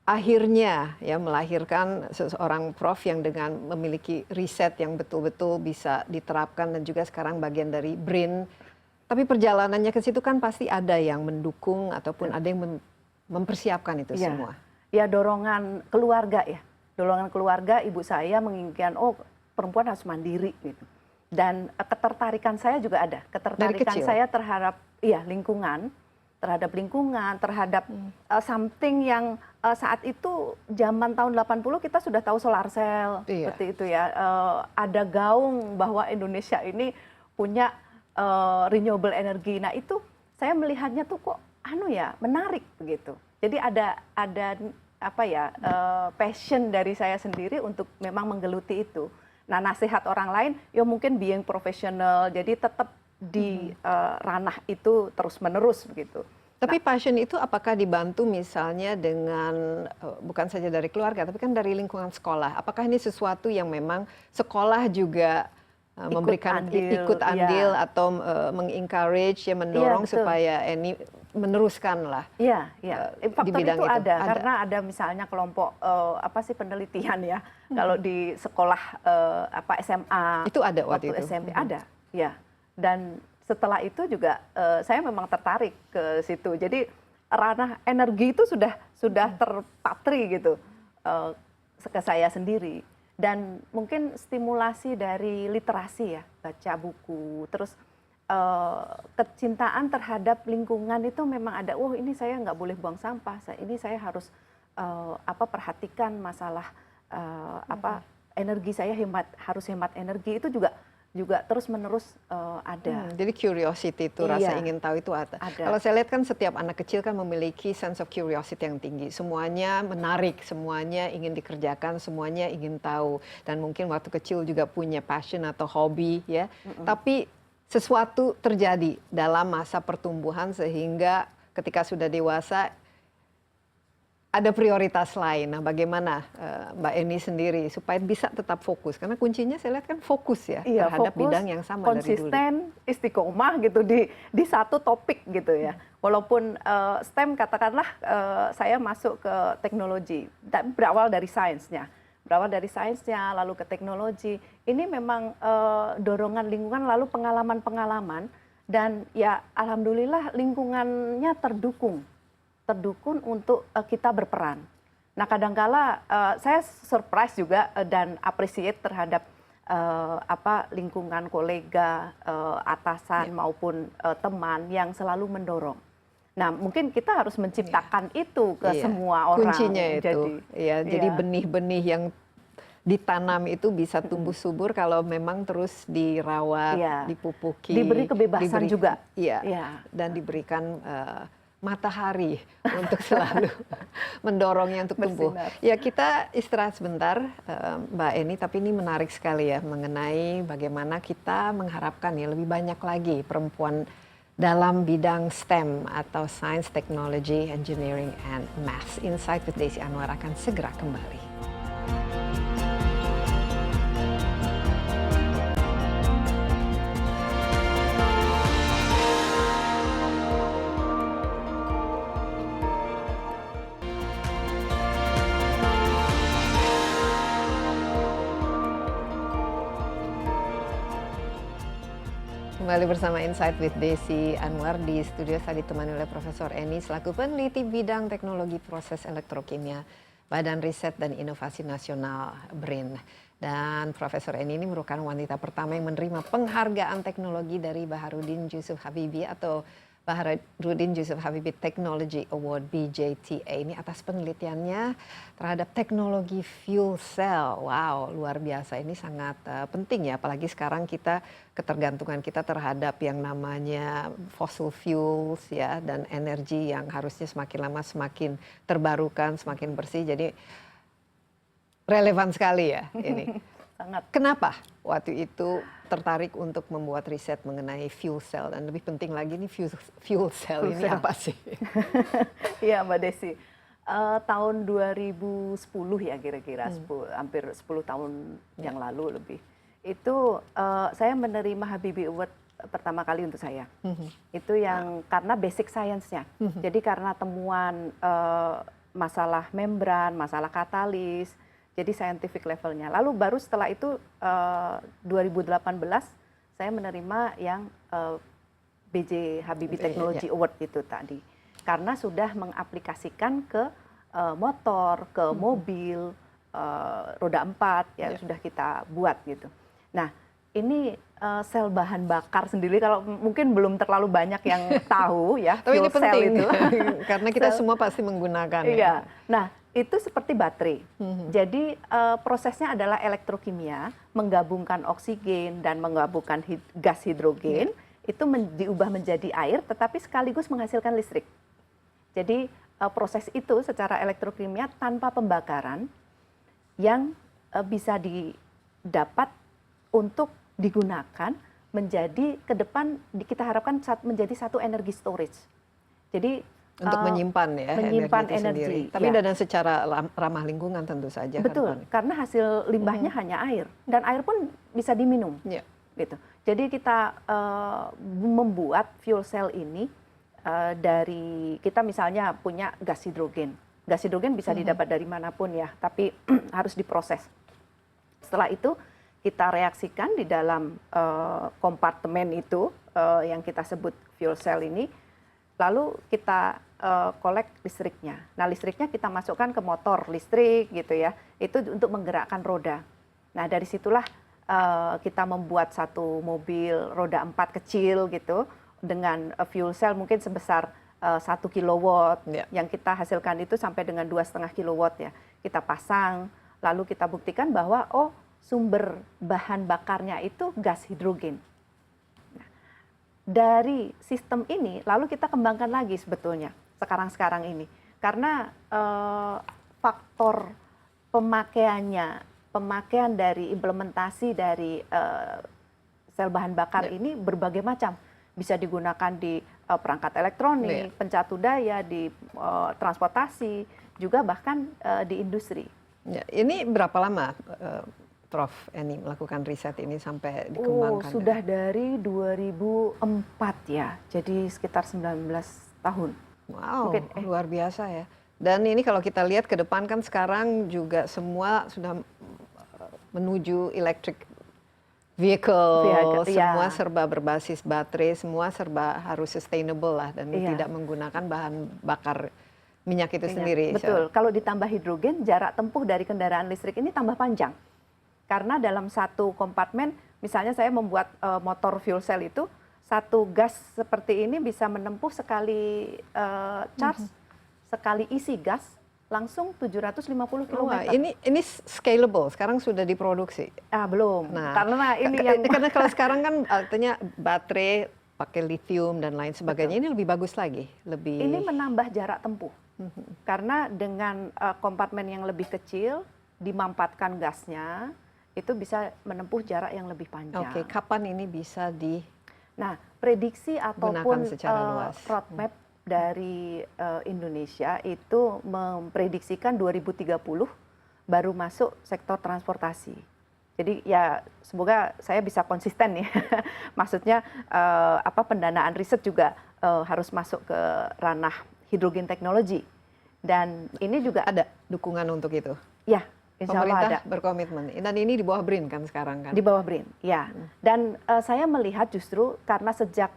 akhirnya ya melahirkan seorang prof yang dengan memiliki riset yang betul-betul bisa diterapkan dan juga sekarang bagian dari BRIN. Tapi perjalanannya ke situ kan pasti ada yang mendukung ataupun ada yang mempersiapkan itu semua. Ya, dorongan keluarga ya. Dorongan keluarga, ibu saya menginginkan perempuan harus mandiri gitu. Dan ketertarikan saya juga ada. Ketertarikan saya terhadap iya lingkungan, terhadap something yang saat itu zaman tahun 80 kita sudah tahu solar cell seperti itu ya. Ada gaung bahwa Indonesia ini punya renewable energy. Nah itu saya melihatnya tuh kok menarik begitu. Jadi ada apa ya passion dari saya sendiri untuk memang menggeluti itu. Nah nasihat orang lain, ya mungkin being professional, jadi tetap di ranah itu terus menerus begitu. Tapi passion itu apakah dibantu misalnya dengan bukan saja dari keluarga, tapi kan dari lingkungan sekolah. Apakah ini sesuatu yang memang sekolah juga memberikan ikut andil atau mengencourage, ya mendorong supaya ini meneruskan lah. Iya. Faktor bidang itu itu ada karena ada misalnya kelompok penelitian ya. Kalau di sekolah SMA itu ada waktu itu. SMP ada, ya. Dan setelah itu juga saya memang tertarik ke situ. Jadi ranah energi itu sudah terpatri gitu ke saya sendiri. Dan mungkin stimulasi dari literasi ya, baca buku, terus kecintaan terhadap lingkungan itu memang ada. Ini saya nggak boleh buang sampah. Ini saya harus perhatikan masalah energi saya harus hemat energi itu juga terus menerus ada. Jadi curiosity itu, rasa ingin tahu itu ada. Kalau saya lihat kan setiap anak kecil kan memiliki sense of curiosity yang tinggi. Semuanya menarik, semuanya ingin dikerjakan, semuanya ingin tahu. Dan mungkin waktu kecil juga punya passion atau hobi ya. Tapi sesuatu terjadi dalam masa pertumbuhan sehingga ketika sudah dewasa ada prioritas lain. Nah, bagaimana Mbak Eni sendiri supaya bisa tetap fokus? Karena kuncinya saya lihat kan fokus ya terhadap fokus, bidang yang sama dari dulu. Konsisten, istiqomah gitu di satu topik gitu ya. Walaupun STEM katakanlah saya masuk ke teknologi, berawal dari sainsnya. Lalu ke teknologi. Ini memang dorongan lingkungan, lalu pengalaman-pengalaman. Dan ya alhamdulillah lingkungannya terdukung untuk kita berperan. Nah kadangkala saya surprise juga dan appreciate terhadap lingkungan kolega, atasan maupun teman yang selalu mendorong. Nah mungkin kita harus menciptakan itu ke semua orang. Kuncinya itu. Jadi benih-benih yang ditanam itu bisa tumbuh subur kalau memang terus dirawat, dipupuki, diberi kebebasan juga. Dan diberikan matahari untuk selalu mendorongnya untuk tumbuh. Ya kita istirahat sebentar Mbak Eni, tapi ini menarik sekali ya mengenai bagaimana kita mengharapkan ya lebih banyak lagi perempuan dalam bidang STEM atau Science, Technology, Engineering, and Maths. Insight with Desi Anwar akan segera kembali. Kembali bersama Insight with Desi Anwar. Di studio saya ditemani oleh Profesor Eni selaku peneliti bidang teknologi proses elektrokimia Badan Riset dan Inovasi Nasional BRIN. Dan Profesor Eni ini merupakan wanita pertama yang menerima penghargaan teknologi dari Baharudin Yusuf Habibie atau Baharudin Yusuf Habibie Technology Award BJTA ini atas penelitiannya terhadap teknologi fuel cell. Wow, luar biasa. Ini sangat penting ya, apalagi sekarang ketergantungan kita terhadap yang namanya fossil fuels ya, dan energi yang harusnya semakin lama semakin terbarukan, semakin bersih. Jadi relevan sekali ya ini. Sangat. Kenapa waktu itu tertarik untuk membuat riset mengenai fuel cell, dan lebih penting lagi ini fuel cell ini apa sih? Iya Mbak Desi, tahun 2010 ya kira-kira, hampir 10 tahun yang lalu lebih. Itu saya menerima Habibie Award pertama kali untuk saya. Itu yang karena basic science-nya. Jadi karena temuan masalah membran, masalah katalis, jadi scientific levelnya. Lalu baru setelah itu 2018 saya menerima yang BJ Habibie Technology Award itu tadi. Karena sudah mengaplikasikan ke motor, ke mobil, roda 4 ya sudah kita buat gitu. Nah, ini sel bahan bakar sendiri, kalau mungkin belum terlalu banyak yang tahu ya. Tapi ini fuel cell penting itu. karena kita semua pasti menggunakan. Iya. Nah, itu seperti baterai. Jadi prosesnya adalah elektrokimia, menggabungkan oksigen dan menggabungkan gas hidrogen, itu diubah menjadi air, tetapi sekaligus menghasilkan listrik. Jadi proses itu secara elektrokimia tanpa pembakaran yang bisa didapat untuk digunakan menjadi ke depan kita harapkan menjadi satu energi storage. Jadi untuk menyimpan ya menyimpan energi itu sendiri. Tapi ya. dan secara ramah lingkungan tentu saja. Betul, karena hasil limbahnya hanya air dan air pun bisa diminum. Ya. Gitu. Jadi kita membuat fuel cell ini dari kita misalnya punya gas hidrogen. Gas hidrogen bisa didapat dari manapun ya, tapi harus diproses. Setelah itu kita reaksikan di dalam kompartemen itu yang kita sebut fuel cell ini, lalu kita kolek listriknya. Nah, listriknya kita masukkan ke motor listrik gitu ya, itu untuk menggerakkan roda. Nah, dari situlah kita membuat satu mobil roda 4 kecil gitu dengan fuel cell mungkin sebesar 1 kilowatt, yang kita hasilkan itu sampai dengan 2,5 kilowatt ya. Kita pasang, lalu kita buktikan bahwa sumber bahan bakarnya itu gas hidrogen. Nah, dari sistem ini lalu kita kembangkan lagi sebetulnya sekarang ini, karena faktor pemakaian dari implementasi dari sel bahan bakar ini berbagai macam. Bisa digunakan di perangkat elektronik, pencatu daya, di transportasi, juga bahkan di industri. Ya, ini berapa lama Prof. Eni melakukan riset ini sampai dikembangkan? Sudah dari 2004 ya, jadi sekitar 19 tahun. Wow, luar biasa ya. Dan ini kalau kita lihat ke depan kan sekarang juga semua sudah menuju electric vehicle, semua serba berbasis baterai, semua serba harus sustainable lah dan tidak menggunakan bahan bakar minyak itu sendiri. Betul, kalau ditambah hidrogen, jarak tempuh dari kendaraan listrik ini tambah panjang. Karena dalam satu kompartemen, misalnya saya membuat motor fuel cell itu, satu gas seperti ini bisa menempuh sekali charge, sekali isi gas, langsung 750 km. Wah, ini scalable, sekarang sudah diproduksi? Belum, Nah, karena ini karena kalau sekarang kan artinya baterai pakai lithium dan lain sebagainya, ini lebih bagus lagi. Ini menambah jarak tempuh. Karena dengan kompartemen yang lebih kecil, dimampatkan gasnya, itu bisa menempuh jarak yang lebih panjang. Oke, kapan ini bisa Nah, prediksi ataupun secara luas roadmap dari Indonesia itu memprediksikan 2030 baru masuk sektor transportasi. Jadi ya semoga saya bisa konsisten ya. Maksudnya pendanaan riset juga harus masuk ke ranah hidrogen teknologi. Dan ini juga ada dukungan untuk itu. Ya, insya Allah pemerintah ada. berkomitmen. Dan ini di bawah BRIN kan sekarang kan? Di bawah BRIN, ya. Dan saya melihat justru karena sejak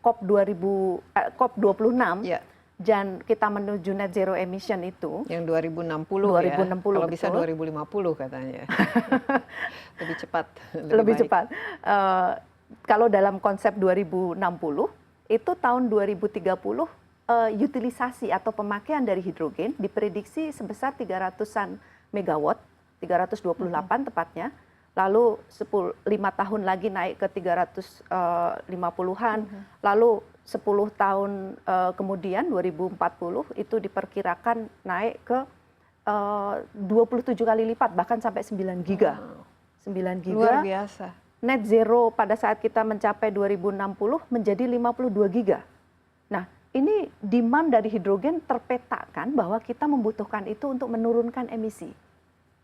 COP26 dan kita menuju net zero emission itu. Yang 2060 ya? Kalau bisa 2050 katanya. Lebih cepat. Lebih cepat. Kalau dalam konsep 2060, itu tahun 2030 utilisasi atau pemakaian dari hidrogen diprediksi sebesar 300-an megawatt, 328 tepatnya, lalu 5 tahun lagi naik ke 350-an, lalu 10 tahun kemudian 2040 itu diperkirakan naik ke 27 kali lipat, bahkan sampai 9 giga. 9 giga. Luar biasa. Net zero pada saat kita mencapai 2060 menjadi 52 giga. Nah, ini demand dari hidrogen terpetakan bahwa kita membutuhkan itu untuk menurunkan emisi.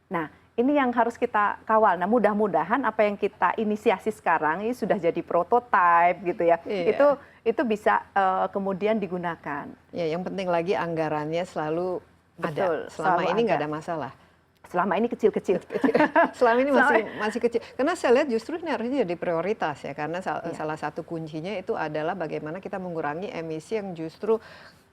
Nah, ini yang harus kita kawal. Nah, mudah-mudahan apa yang kita inisiasi sekarang ini sudah jadi prototipe gitu ya. Iya. Itu bisa kemudian digunakan. Ya, yang penting lagi anggarannya selalu Betul, ada. Selama ini nggak ada masalah. Selama ini kecil-kecil. Selama ini masih kecil. Karena saya lihat justru ini harusnya jadi prioritas ya. Karena salah satu kuncinya itu adalah bagaimana kita mengurangi emisi yang justru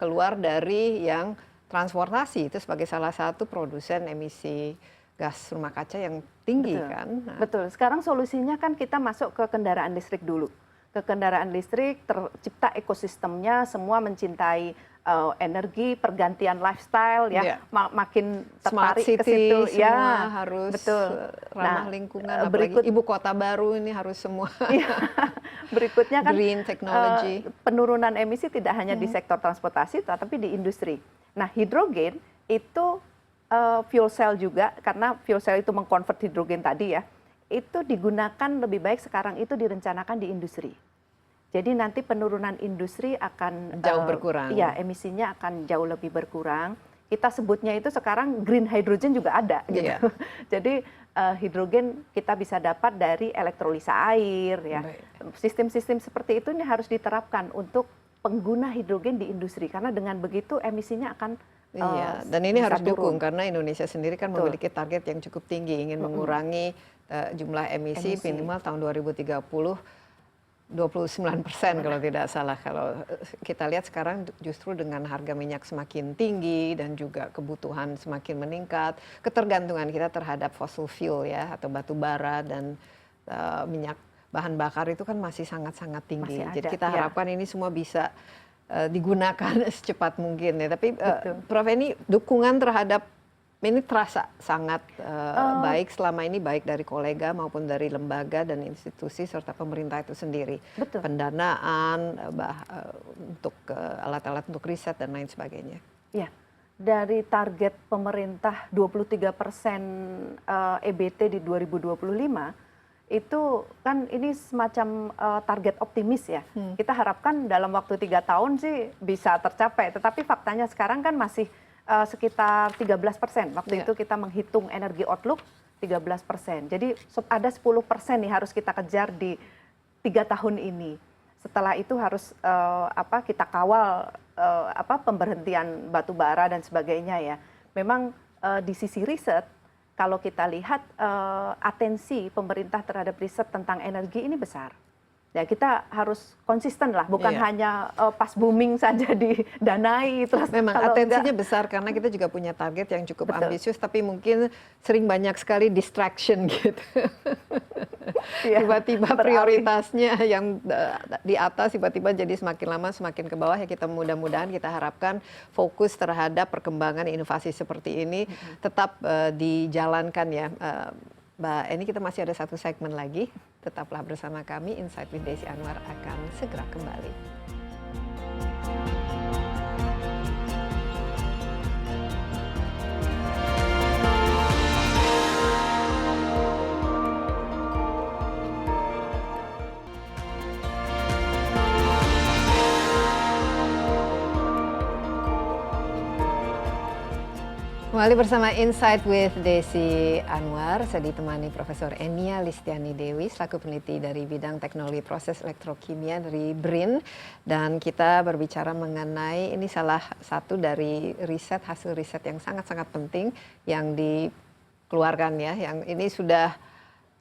keluar dari yang transportasi. Itu sebagai salah satu produsen emisi gas rumah kaca yang tinggi Betul. kan. Nah, Betul. Sekarang solusinya kan kita masuk ke kendaraan listrik dulu. Ke kendaraan listrik tercipta ekosistemnya, semua mencintai energi, pergantian lifestyle ya, makin smart tertarik ke city situ. semua Ya, harus betul. ramah Nah, lingkungan, apalagi berikut ibu kota baru ini harus semua Iya. Berikutnya kan green technology. penurunan emisi tidak hanya di sektor transportasi, tetapi di industri. Nah, hidrogen itu fuel cell juga, karena fuel cell itu mengkonvert hidrogen tadi ya, itu digunakan lebih baik sekarang itu direncanakan di industri. Jadi nanti penurunan industri akan Jauh berkurang. Iya, emisinya akan jauh lebih berkurang. Kita sebutnya itu sekarang green hydrogen juga ada gitu. Iya. Jadi hidrogen kita bisa dapat dari elektrolisa air ya. Sistem-sistem seperti itu ini harus diterapkan untuk pengguna hidrogen di industri, karena dengan begitu emisinya akan Iya, dan ini bisa harus didukung turun. karena Indonesia sendiri kan Betul. memiliki target yang cukup tinggi, ingin mengurangi jumlah emisi minimal tahun 2030 29% kalau tidak salah. Kalau kita lihat sekarang justru dengan harga minyak semakin tinggi dan juga kebutuhan semakin meningkat, ketergantungan kita terhadap fossil fuel ya atau batu bara dan minyak bahan bakar itu kan masih sangat-sangat tinggi. Masih ada, Jadi kita ya. harapkan ini semua bisa digunakan secepat mungkin ya. Tapi Betul. Prof, ini dukungan terhadap ini terasa sangat baik selama ini, baik dari kolega maupun dari lembaga dan institusi serta pemerintah itu sendiri. Betul. Pendanaan untuk alat-alat untuk riset dan lain sebagainya. Ya, dari target pemerintah 23% EBT di 2025 itu kan ini semacam target optimis ya. Kita harapkan dalam waktu 3 tahun sih bisa tercapai. Tetapi faktanya sekarang kan masih sekitar 13%. Waktu itu kita menghitung energi outlook 13%. Jadi ada 10% nih harus kita kejar di 3 tahun ini. Setelah itu harus kita kawal pemberhentian batu bara dan sebagainya ya. Memang di sisi riset kalau kita lihat atensi pemerintah terhadap riset tentang energi ini besar. Ya kita harus konsisten lah, bukan hanya pas booming saja didanai terus. Memang kalau atensinya enggak, besar karena kita juga punya target yang cukup Betul. ambisius, tapi mungkin sering banyak sekali distraction gitu. ya, Tiba-tiba beralih. prioritasnya yang di atas tiba-tiba jadi semakin lama semakin ke bawah. Ya kita mudah-mudahan kita harapkan fokus terhadap perkembangan inovasi seperti ini tetap dijalankan ya. Mbak Eni, kita masih ada satu segmen lagi. Tetaplah bersama kami. Insight with Desi Anwar akan segera kembali. Kembali bersama Insight with Desi Anwar. Saya ditemani Profesor Enia Listiani Dewi selaku peneliti dari bidang teknologi proses elektrokimia dari BRIN, dan kita berbicara mengenai ini salah satu dari hasil riset yang sangat-sangat penting yang dikeluarkan ya, yang ini sudah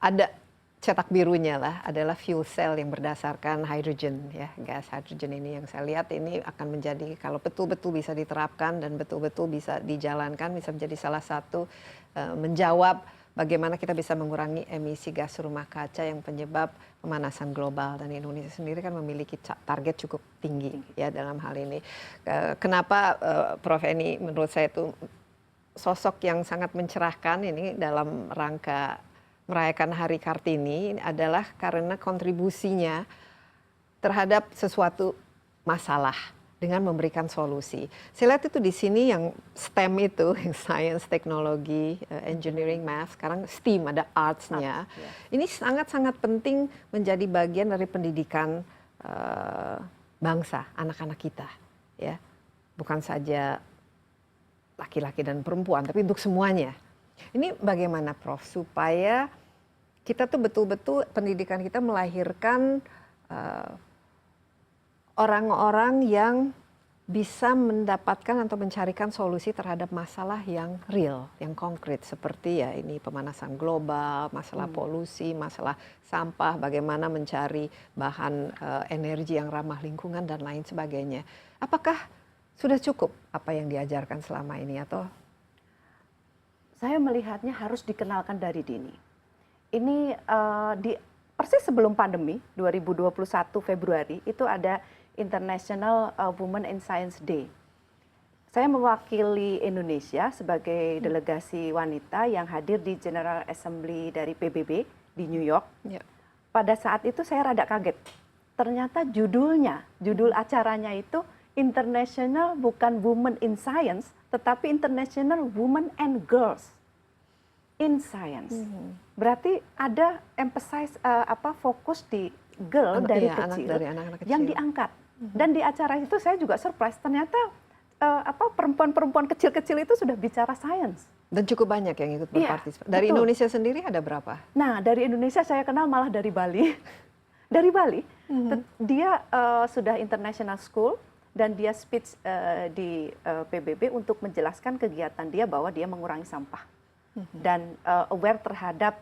ada cetak birunya lah, adalah fuel cell yang berdasarkan hydrogen ya, gas hydrogen ini yang saya lihat ini akan menjadi, kalau betul-betul bisa diterapkan dan betul-betul bisa dijalankan, bisa menjadi salah satu menjawab bagaimana kita bisa mengurangi emisi gas rumah kaca yang penyebab pemanasan global, dan Indonesia sendiri kan memiliki target cukup tinggi ya dalam hal ini. Kenapa Prof Eni menurut saya itu sosok yang sangat mencerahkan ini dalam rangka merayakan Hari Kartini adalah karena kontribusinya terhadap sesuatu masalah dengan memberikan solusi. Saya lihat itu di sini yang STEM itu, yang science, teknologi, engineering, math, sekarang STEAM, ada arts-nya. Ini sangat-sangat penting menjadi bagian dari pendidikan bangsa, anak-anak kita. Ya, bukan saja laki-laki dan perempuan, tapi untuk semuanya. Ini bagaimana Prof, supaya kita tuh betul-betul pendidikan kita melahirkan orang-orang yang bisa mendapatkan atau mencarikan solusi terhadap masalah yang real, yang konkret, seperti ya ini pemanasan global, masalah polusi, masalah sampah, bagaimana mencari bahan energi yang ramah lingkungan dan lain sebagainya. Apakah sudah cukup apa yang diajarkan selama ini atau Saya melihatnya harus dikenalkan dari dini. Ini persis sebelum pandemi 2021 Februari itu ada International Women in Science Day. Saya mewakili Indonesia sebagai delegasi wanita yang hadir di General Assembly dari PBB di New York. Ya. Pada saat itu saya rada kaget. Ternyata judul acaranya itu International bukan Women in Science, tetapi International Women and Girls in Science. Berarti ada emphasize fokus di girl dari kecil, anak-anak kecil yang diangkat. Dan di acara itu saya juga surprise, ternyata perempuan-perempuan kecil-kecil itu sudah bicara science. dan cukup banyak yang ikut berpartisipasi. Dari betul. Indonesia sendiri ada berapa? Nah, dari Indonesia saya kenal malah dari Bali. Dari Bali, dia sudah international school dan dia speech di PBB untuk menjelaskan kegiatan dia bahwa dia mengurangi sampah dan aware terhadap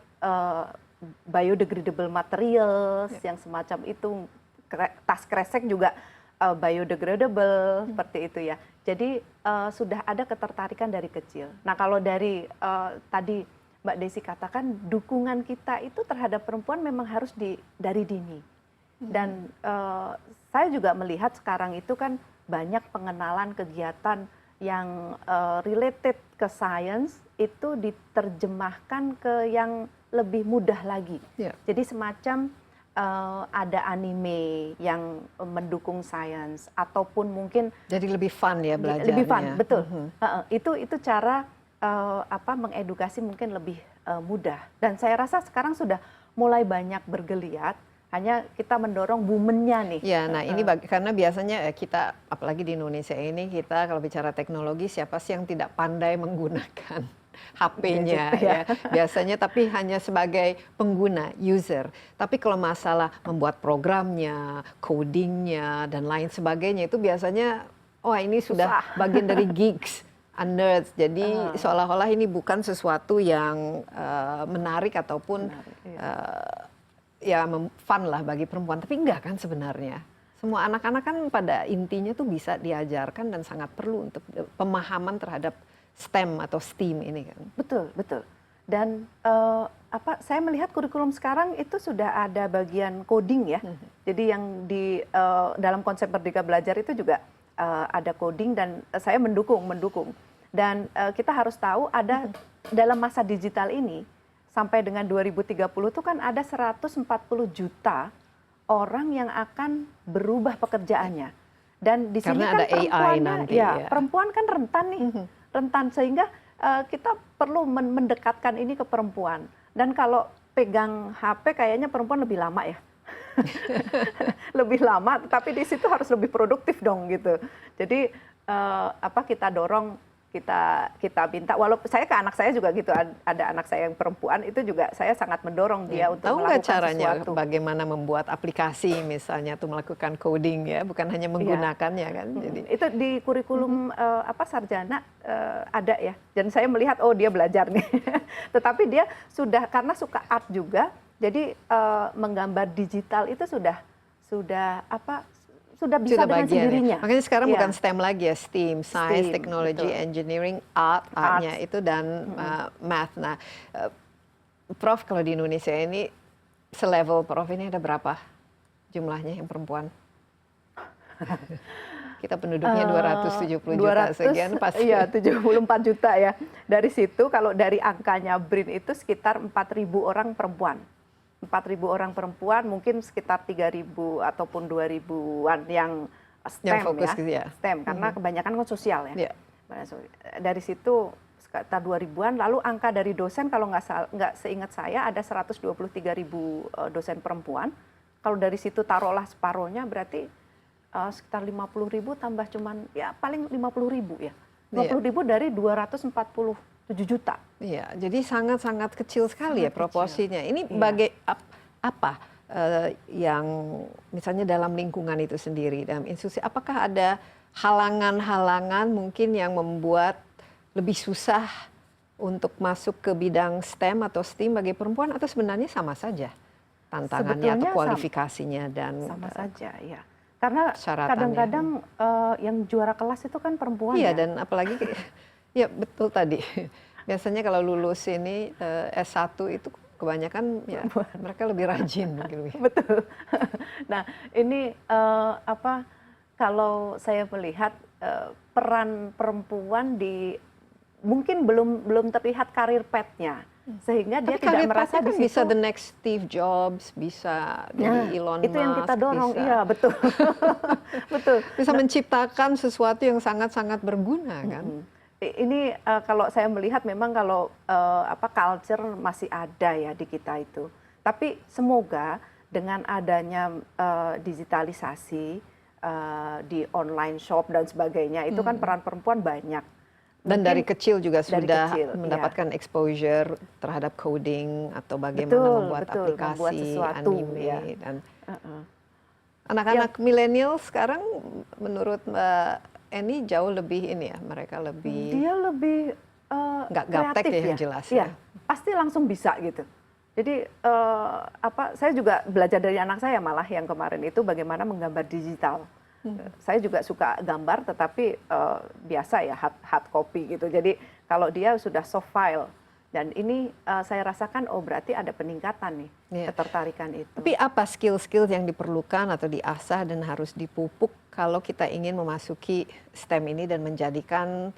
biodegradable materials yang semacam itu, tas kresek juga biodegradable seperti itu ya. Jadi sudah ada ketertarikan dari kecil. Nah kalau dari tadi Mbak Desi katakan dukungan kita itu terhadap perempuan memang harus dari dini. Dan saya juga melihat sekarang itu kan banyak pengenalan kegiatan yang related ke science itu diterjemahkan ke yang lebih mudah lagi. Jadi semacam ada anime yang mendukung science ataupun mungkin jadi lebih fun ya belajarnya. Lebih fun, betul. Itu cara mengedukasi mungkin lebih mudah. Dan saya rasa sekarang sudah mulai banyak bergeliat. Hanya kita mendorong women-nya nih. Ya, nah ini karena biasanya kita, apalagi di Indonesia ini, kita kalau bicara teknologi, siapa sih yang tidak pandai menggunakan HP-nya ya. Biasanya tapi hanya sebagai pengguna, user. Tapi kalau masalah membuat programnya, codingnya, dan lain sebagainya, itu biasanya, ini sudah bagian dari geeks. Nerds, jadi seolah-olah ini bukan sesuatu yang menarik ataupun fun lah bagi perempuan, tapi enggak kan sebenarnya. Semua anak-anak kan pada intinya tuh bisa diajarkan dan sangat perlu untuk pemahaman terhadap STEM atau STEAM ini kan. Betul, betul. Dan saya melihat kurikulum sekarang itu sudah ada bagian coding ya. Jadi yang di dalam konsep Merdeka Belajar itu juga ada coding dan saya mendukung. Dan kita harus tahu ada dalam masa digital ini sampai dengan 2030 itu kan ada 140 juta orang yang akan berubah pekerjaannya. Dan di sini karena kan ada AI nanti ya. Perempuan kan rentan nih. Rentan sehingga kita perlu mendekatkan ini ke perempuan. Dan kalau pegang HP kayaknya perempuan lebih lama ya. Lebih lama, tapi di situ harus lebih produktif dong gitu. Jadi kita dorong, kita minta, walaupun saya ke anak saya juga gitu, ada anak saya yang perempuan itu juga saya sangat mendorong dia untuk tahu melakukan nggak caranya sesuatu. Bagaimana membuat aplikasi misalnya atau melakukan coding ya, bukan hanya menggunakannya kan. Jadi itu di kurikulum sarjana ada ya, dan saya melihat dia belajar nih. Tetapi dia sudah karena suka art juga, jadi menggambar digital itu sudah bisa dengan sendirinya. Makanya sekarang bukan STEM lagi ya, STEAM, Science, Technology, betul. Engineering, Artnya itu dan Math. Nah, Prof kalau di Indonesia ini selevel Prof ini ada berapa jumlahnya yang perempuan? Kita penduduknya 270 juta sekian pasti. Iya, 74 juta ya. Dari situ kalau dari angkanya BRIN itu sekitar 4.000 orang perempuan. 4.000 orang perempuan, mungkin sekitar 3.000 ataupun 2.000-an yang STEM yang fokus ya. STEM, karena kebanyakan kan sosial ya. Dari situ sekitar 2.000-an, lalu angka dari dosen kalau nggak seingat saya ada 123.000 dosen perempuan. Kalau dari situ taruhlah separohnya berarti sekitar 50.000 tambah cuman ya paling 50.000 ya. 50.000 dari 247 juta. Iya, jadi sangat-sangat kecil sekali ya proporsinya. Ini apa yang misalnya dalam lingkungan itu sendiri, dalam institusi, apakah ada halangan-halangan mungkin yang membuat lebih susah untuk masuk ke bidang STEM atau STEAM bagi perempuan, atau sebenarnya sama saja tantangannya atau kualifikasinya dan sama saja ya. Karena kadang-kadang yang juara kelas itu kan perempuan ya. Ya. Dan apalagi ya betul tadi. Biasanya kalau lulus ini S1 itu kebanyakan ya mereka lebih rajin mungkin. Betul. Nah, ini kalau saya melihat peran perempuan mungkin belum terlihat karir path-nya. Sehingga dia tidak merasa di situ bisa the next Steve Jobs, bisa jadi Elon Musk. Itu yang kita dorong, bisa. iya betul. Betul. Bisa menciptakan sesuatu yang sangat-sangat berguna kan. Ini kalau saya melihat memang kalau culture masih ada ya di kita itu. Tapi semoga dengan adanya digitalisasi di online shop dan sebagainya itu kan peran perempuan banyak. Dan dari kecil juga sudah kecil, mendapatkan exposure terhadap coding atau bagaimana membuat aplikasi, membuat sesuatu, anime ya. Dan anak-anak milenial sekarang menurut Mbak Eni jauh lebih ini ya, mereka lebih dia lebih nggak gaptek ya yang jelas ya. Pasti langsung bisa gitu. Jadi saya juga belajar dari anak saya malah yang kemarin itu bagaimana menggambar digital. Saya juga suka gambar, tetapi biasa ya hard copy gitu. Jadi kalau dia sudah soft file, dan ini saya rasakan berarti ada peningkatan nih ketertarikan itu. Tapi apa skill-skill yang diperlukan atau diasah dan harus dipupuk kalau kita ingin memasuki STEM ini dan menjadikan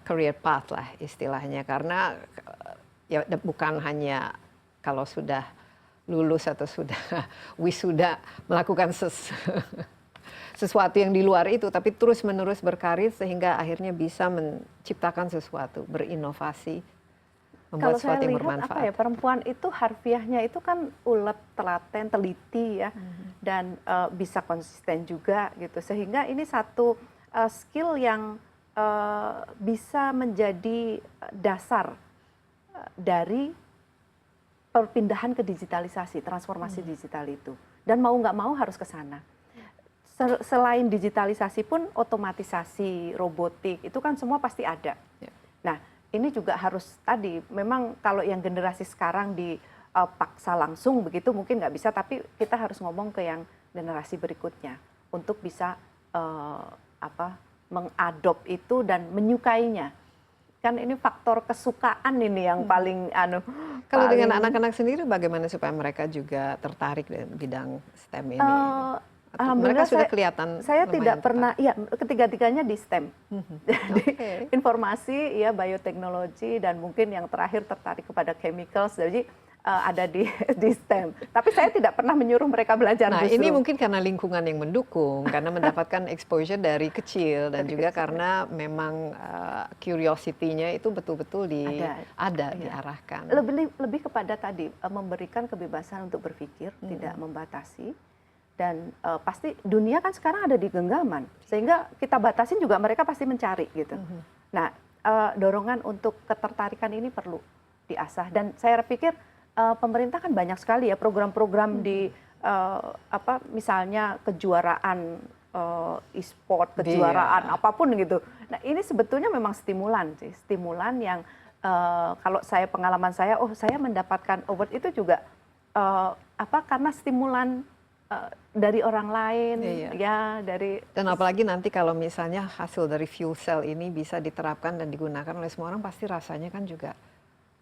career path lah istilahnya, karena ya bukan hanya kalau sudah lulus atau sudah wisuda melakukan sesuatu yang di luar itu, tapi terus-menerus berkarir sehingga akhirnya bisa menciptakan sesuatu, berinovasi, membuat sesuatu yang bermanfaat. Kalau saya lihat perempuan itu harfiahnya itu kan ulet, telaten, teliti ya, dan bisa konsisten juga gitu. Sehingga ini satu skill yang bisa menjadi dasar dari perpindahan ke digitalisasi, transformasi digital itu. Dan mau nggak mau harus ke sana. Selain digitalisasi pun otomatisasi, robotik, itu kan semua pasti ada. Nah, ini juga harus tadi, memang kalau yang generasi sekarang dipaksa langsung begitu mungkin nggak bisa, tapi kita harus ngomong ke yang generasi berikutnya untuk bisa mengadop itu dan menyukainya. Kan ini faktor kesukaan ini yang paling Kalau dengan anak-anak sendiri bagaimana supaya mereka juga tertarik dengan bidang STEM ini? Mereka sudah kelihatan. Saya tidak pernah, ya ketiga-tiganya di STEM. Jadi informasi, ya bioteknologi, dan mungkin yang terakhir tertarik kepada chemicals. Jadi ada di STEM. Tapi saya tidak pernah menyuruh mereka belajar. Nah, justru. ini mungkin karena lingkungan yang mendukung, karena mendapatkan exposure dari kecil, dan juga karena memang curiosity-nya itu betul-betul diarahkan. Lebih kepada tadi memberikan kebebasan untuk berpikir, tidak membatasi. Dan pasti dunia kan sekarang ada di genggaman, sehingga kita batasin juga mereka pasti mencari gitu. Nah, dorongan untuk ketertarikan ini perlu diasah, dan saya pikir pemerintah kan banyak sekali ya program-program di misalnya kejuaraan e-sport, kejuaraan apapun gitu. Nah, ini sebetulnya memang stimulan sih, stimulan yang kalau pengalaman saya, saya mendapatkan award itu juga karena stimulan dari orang lain, dan apalagi nanti kalau misalnya hasil dari fuel cell ini bisa diterapkan dan digunakan oleh semua orang, pasti rasanya kan juga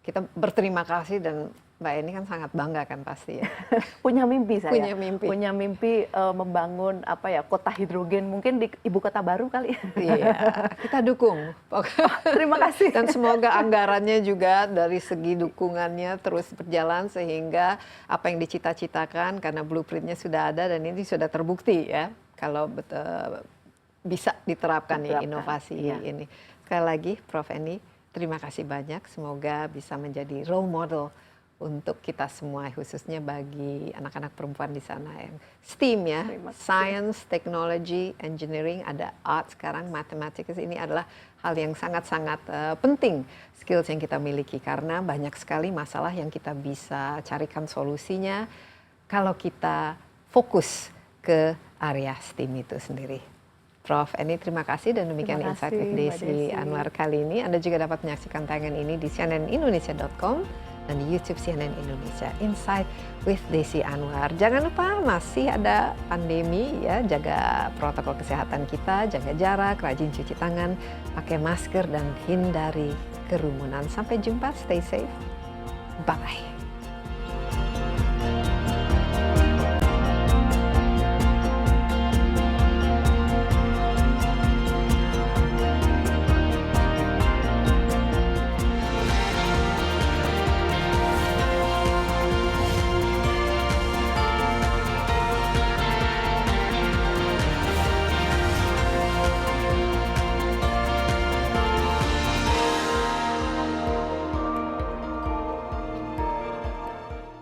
kita berterima kasih, dan Mbak Eni kan sangat bangga kan pasti ya. Punya mimpi saya. Punya mimpi membangun kota hidrogen mungkin di ibu kota baru kali. Iya, kita dukung. Terima kasih. Dan semoga anggarannya juga dari segi dukungannya terus berjalan sehingga apa yang dicita-citakan, karena blueprintnya sudah ada dan ini sudah terbukti ya kalau bisa diterapkan inovasi ini. Sekali lagi Prof. Eni, terima kasih banyak. Semoga bisa menjadi role model untuk kita semua, khususnya bagi anak-anak perempuan di sana yang STEAM ya, science, technology, engineering, ada art sekarang, mathematics. Ini adalah hal yang sangat-sangat penting, skills yang kita miliki, karena banyak sekali masalah yang kita bisa carikan solusinya kalau kita fokus ke area STEAM itu sendiri. Prof. Eni, terima kasih, dan demikian Insight with Desi Anwar kali ini. Anda juga dapat menyaksikan tayangan ini di cnnindonesia.com dan di YouTube CNN Indonesia, Insight with Desi Anwar. Jangan lupa masih ada pandemi ya, jaga protokol kesehatan kita, jaga jarak, rajin cuci tangan, pakai masker, dan hindari kerumunan. Sampai jumpa, stay safe, bye-bye.